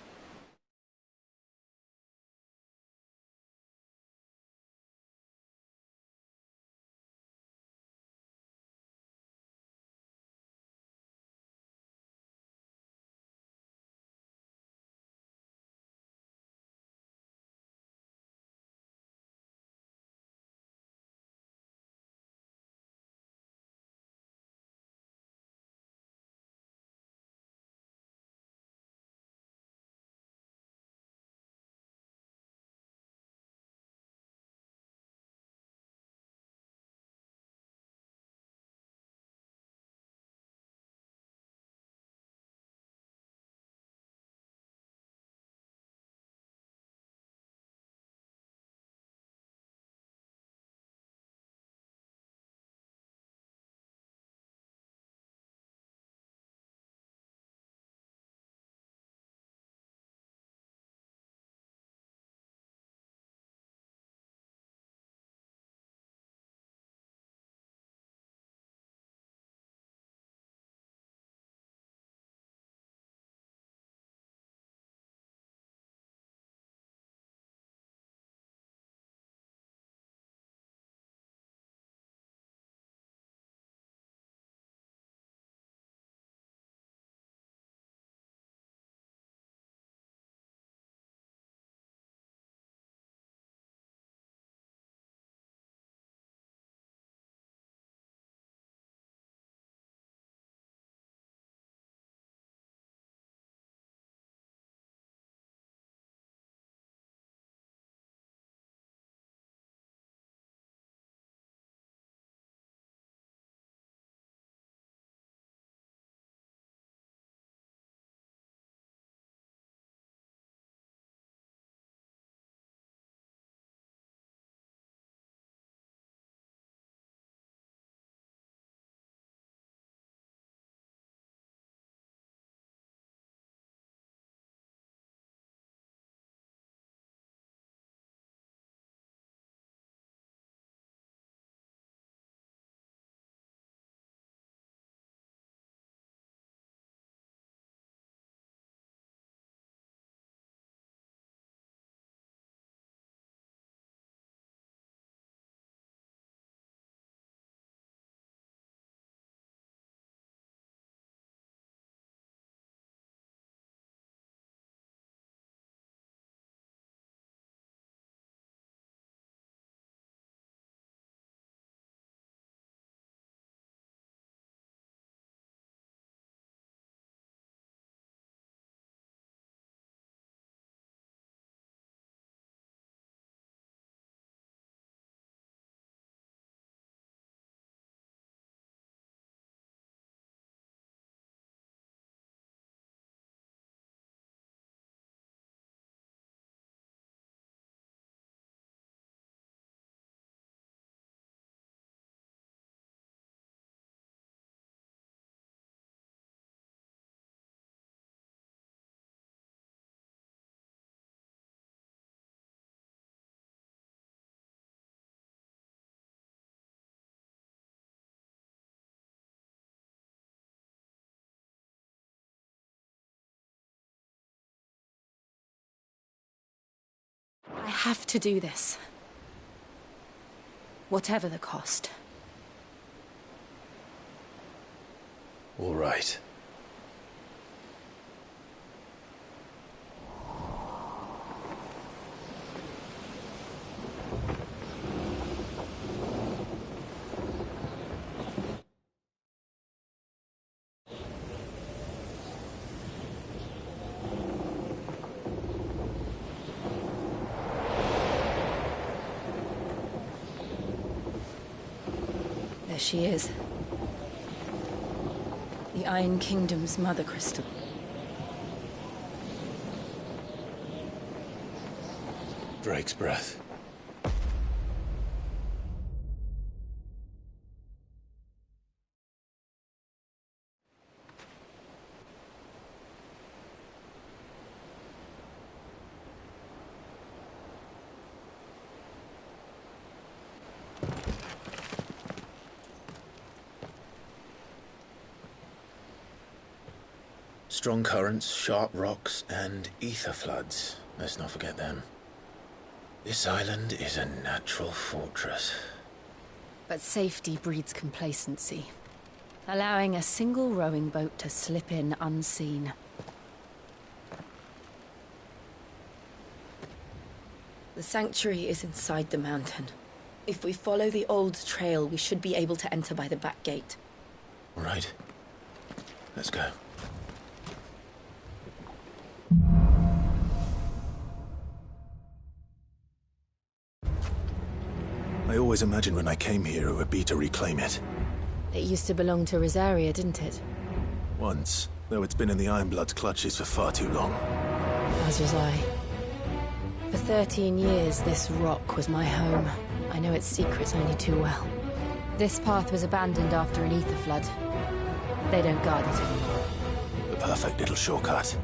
have to do this. Whatever the cost. All right. There she is. The Iron Kingdom's Mother Crystal. Drake's breath. Strong currents, sharp rocks, and ether floods. Let's not forget them. This island is a natural fortress. But safety breeds complacency, allowing a single rowing boat to slip in unseen. The sanctuary is inside the mountain. If we follow the old trail, we should be able to enter by the back gate. All right. Let's go. I always imagined when I came here it would be to reclaim it. It used to belong to Rosaria, didn't it? Once, though it's been in the Ironblood's clutches for far too long. As was I. For 13 years, this rock was my home. I know its secrets only too well. This path was abandoned after an ether flood. They don't guard it anymore. The perfect little shortcut.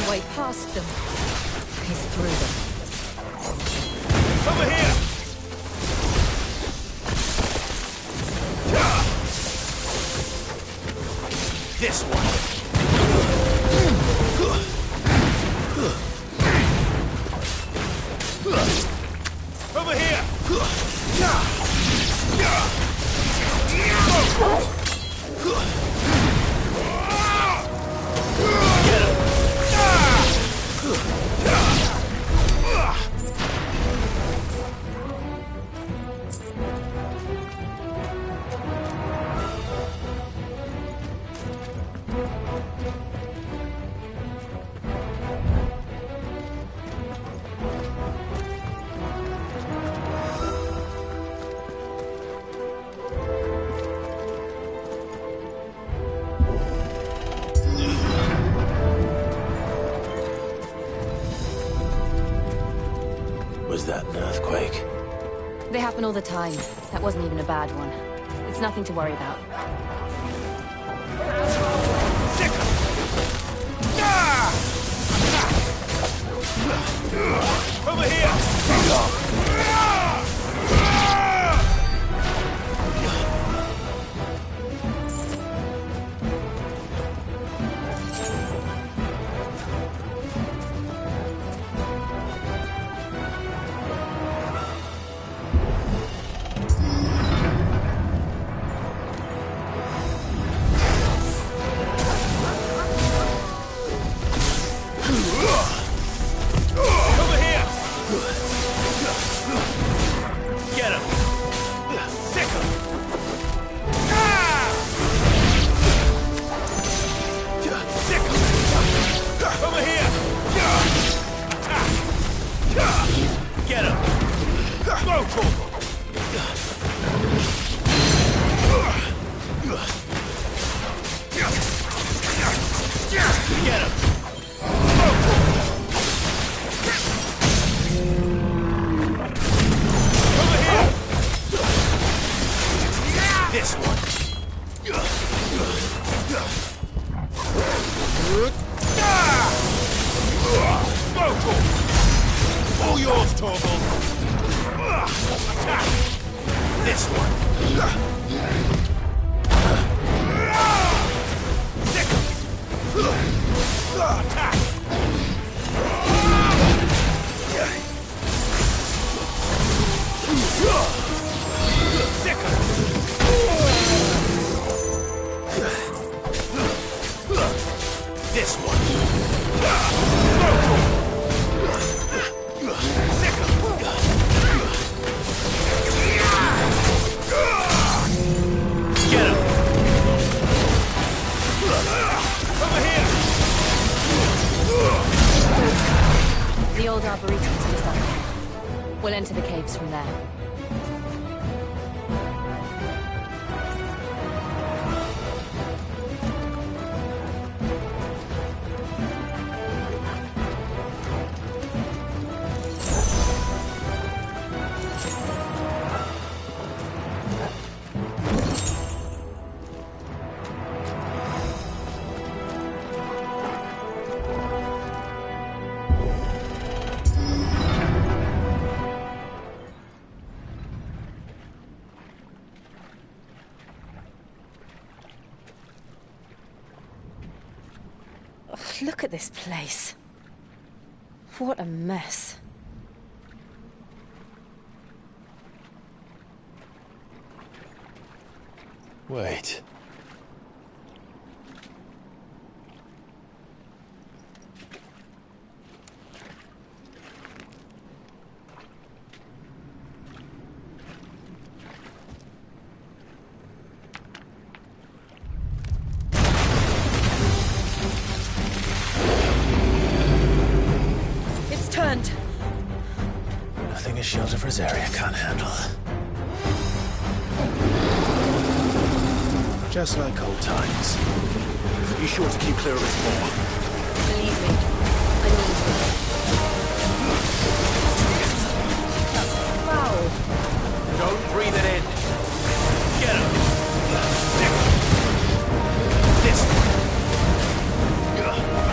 way past them. He's through them. Over here! This one. Over here! Get him! Was that an earthquake? They happen all the time. That wasn't even a bad one. It's nothing to worry about. Over here! Get him! Sick him! Sick him! Over here! Get him! Go for him! Get him! This one. All yours, Torvald. Attack. This one. Sick. Attack. Sick. This one. Get him. Over here. The old Arboretum's just up there. We'll enter the caves from there. Look at this place. What a mess. Wait. Turned. Nothing a shelter for his area can't handle. Just like old times. Be sure to keep clear of his paw. Believe me, I mean to. That's foul. Don't breathe it in. Get him. This one.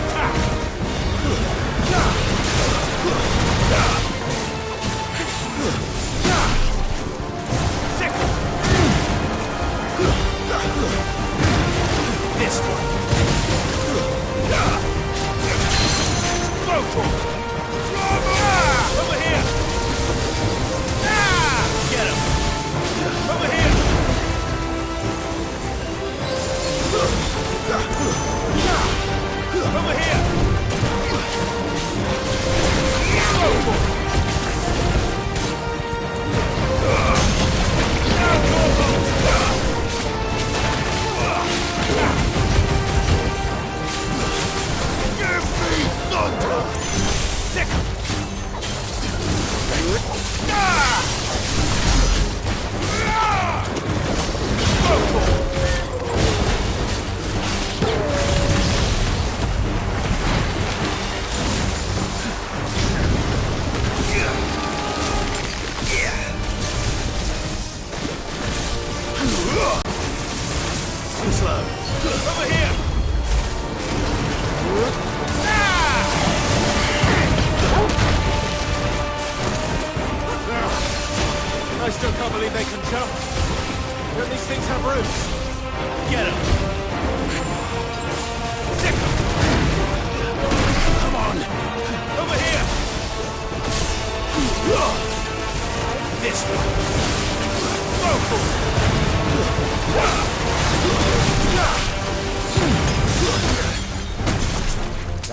Attack.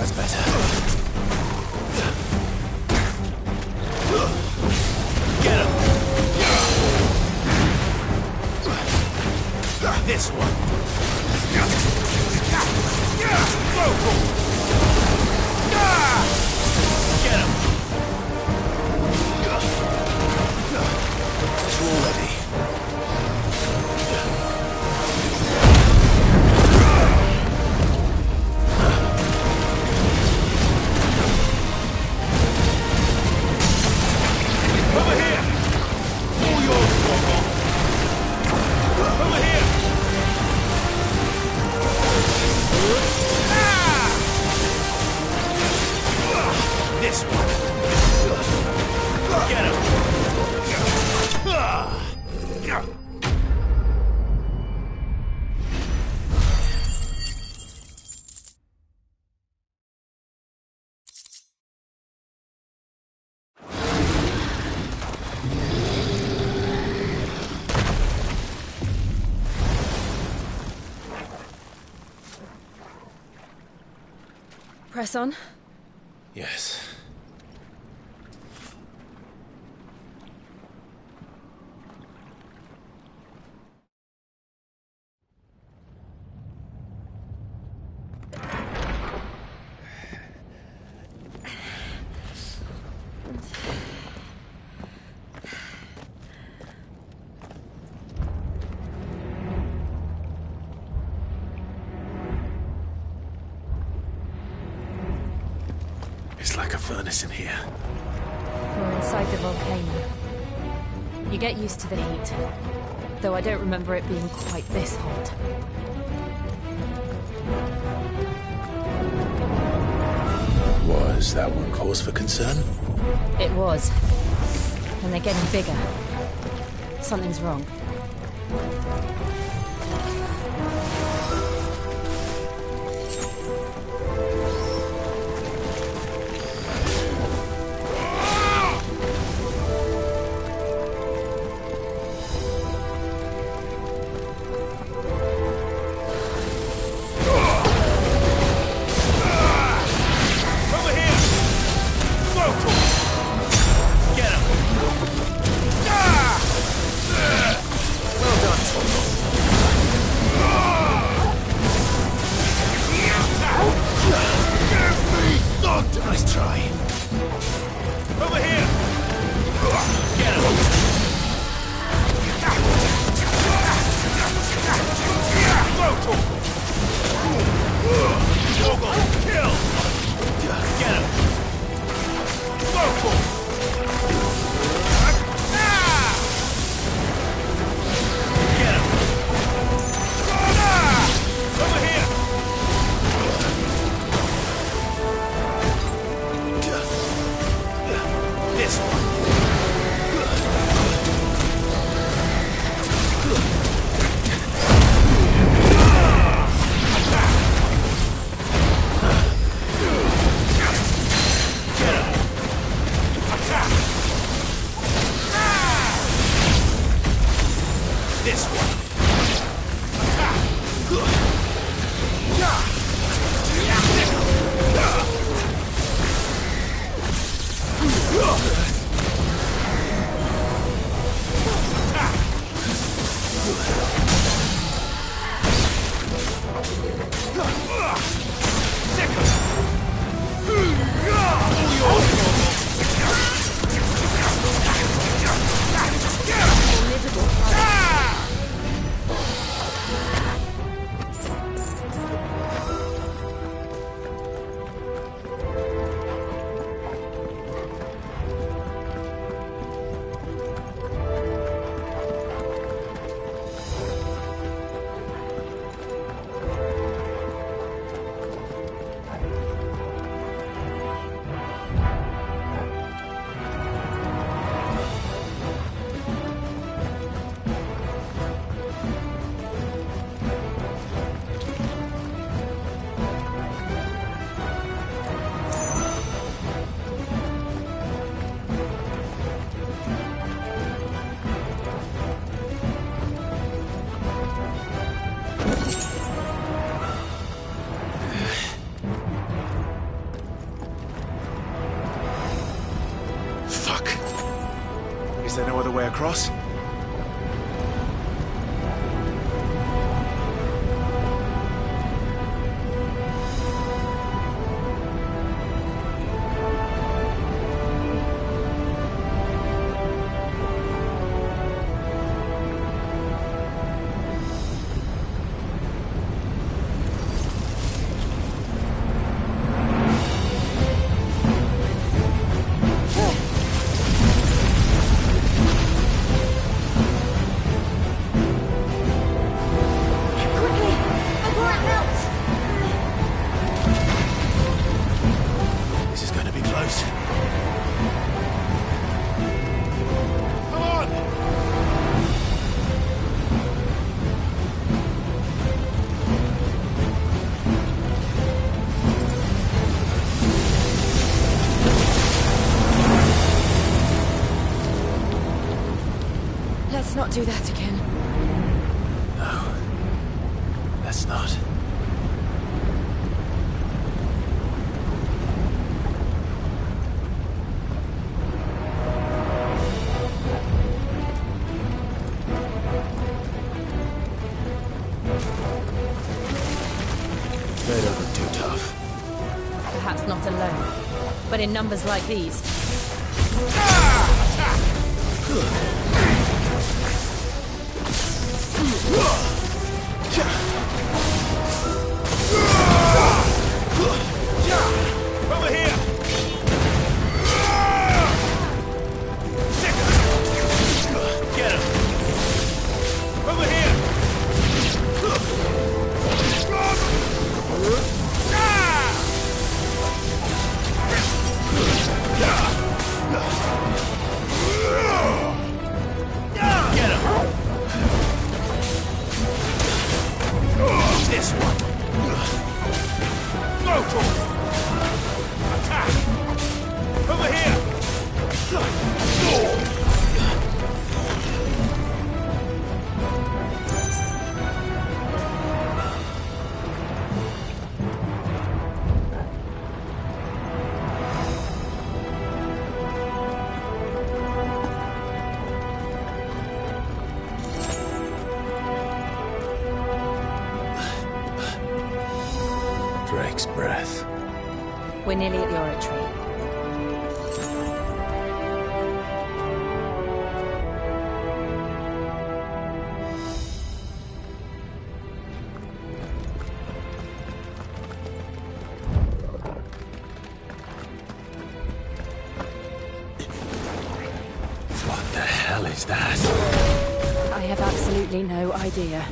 That's better. Get him! This one. Get him! Two already. Over here! All yours, Corporal! Over here! This one. Get him! Press on. Yes. It's like a furnace in here. We're inside the volcano. You get used to the heat, though I don't remember it being quite this hot. Was that one cause for concern? It was. And they're getting bigger. Something's wrong. Nice try. Over here! Get him! Kill! Get him! Get him! Over here! This one. Is there no other way across? Let's not do that again. No. Let's not. They don't look too tough. Perhaps not alone, but in numbers like these. Over here! Get him! Over here! Get him! This one! Go for it! Attack! Over here! Drake's breath. We're nearly at the oratory. What the hell is that? I have absolutely no idea.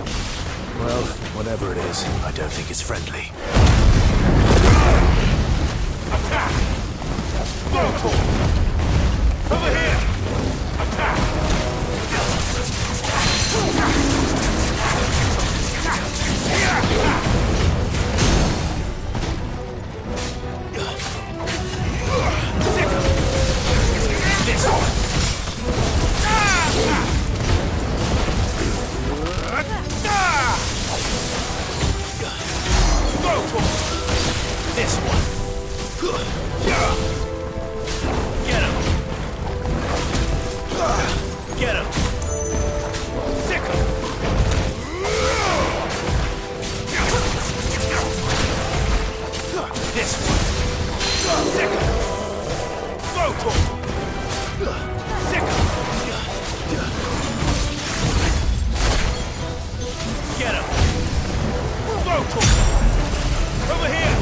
Well, whatever it is, I don't think it's friendly. Attack! Go for it! Over here! Attack! This one! Go for it! This one! Get him! Get him! Sick him! This one! Sick him! Go for it! Sick him! Get him! Go for it! Over here!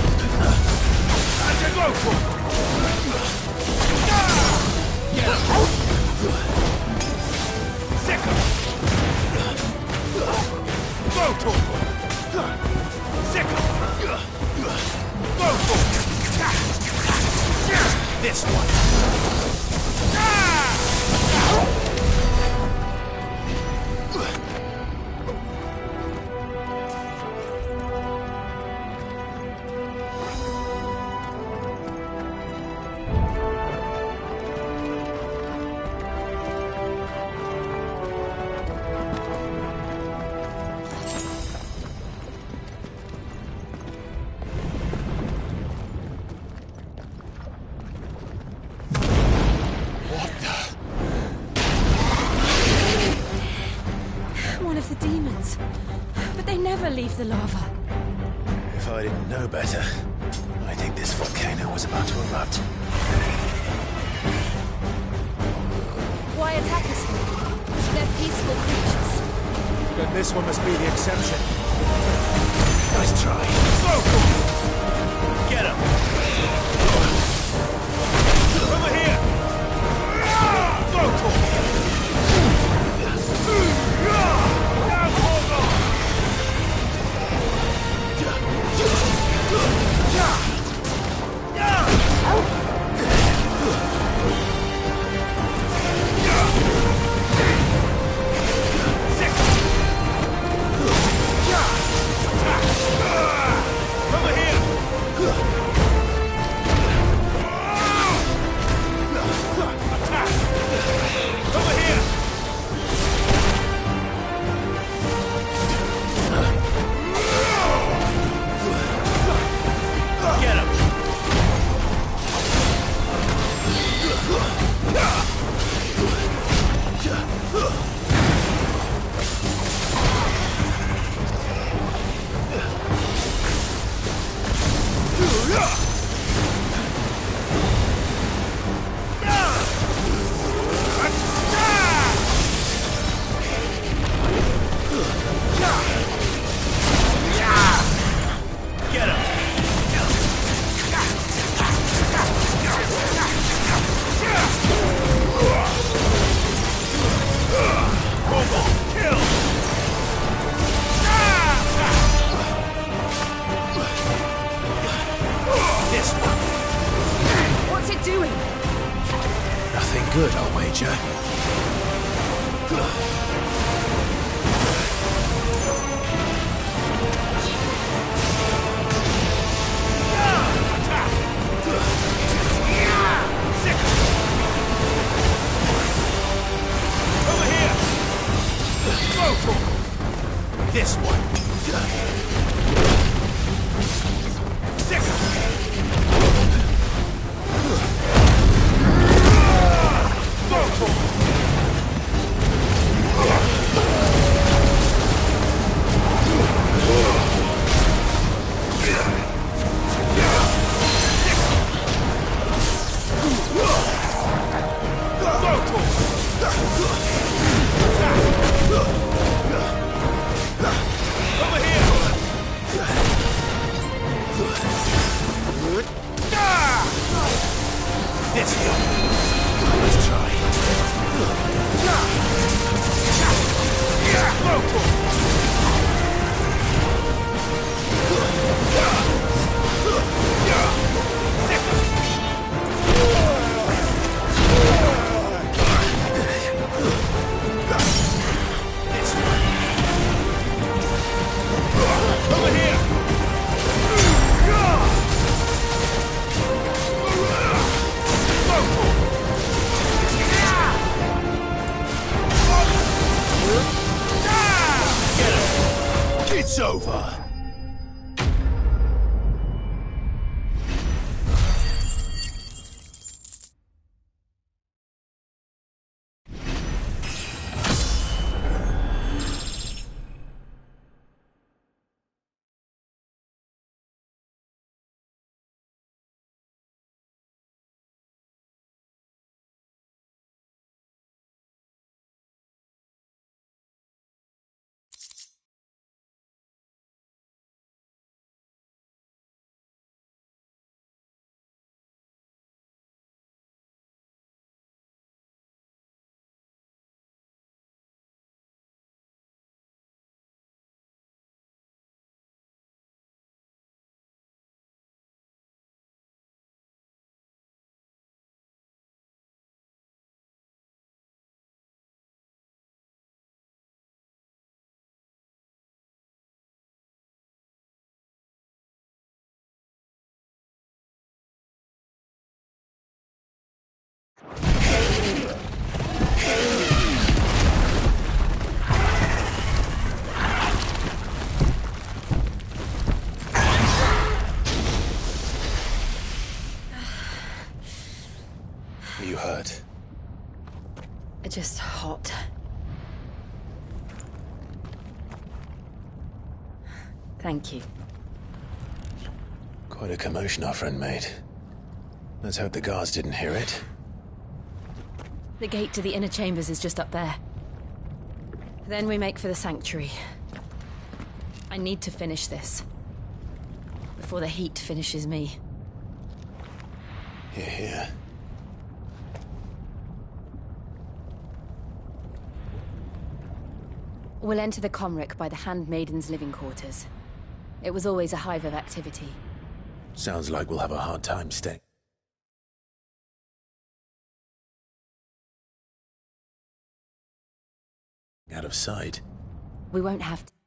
And to go for it! Get him! Sick him! Go for it! Sick him! Go for it! This one! leave the lava. If I didn't know better, I think this volcano was about to erupt. Why attack us then? They're peaceful creatures. Then this one must be the exception. Nice try. Get him! Over here! Go for it! Good, I'll wager. Over here! Go for it! This one! It's over! Are you hurt? Just hot. Thank you. Quite a commotion our friend made. Let's hope the guards didn't hear it. The gate to the inner chambers is just up there. Then we make for the sanctuary. I need to finish this. Before the heat finishes me. Hear, hear. We'll enter the Comric by the Handmaiden's living quarters. It was always a hive of activity. Sounds like we'll have a hard time staying out of sight. We won't have to.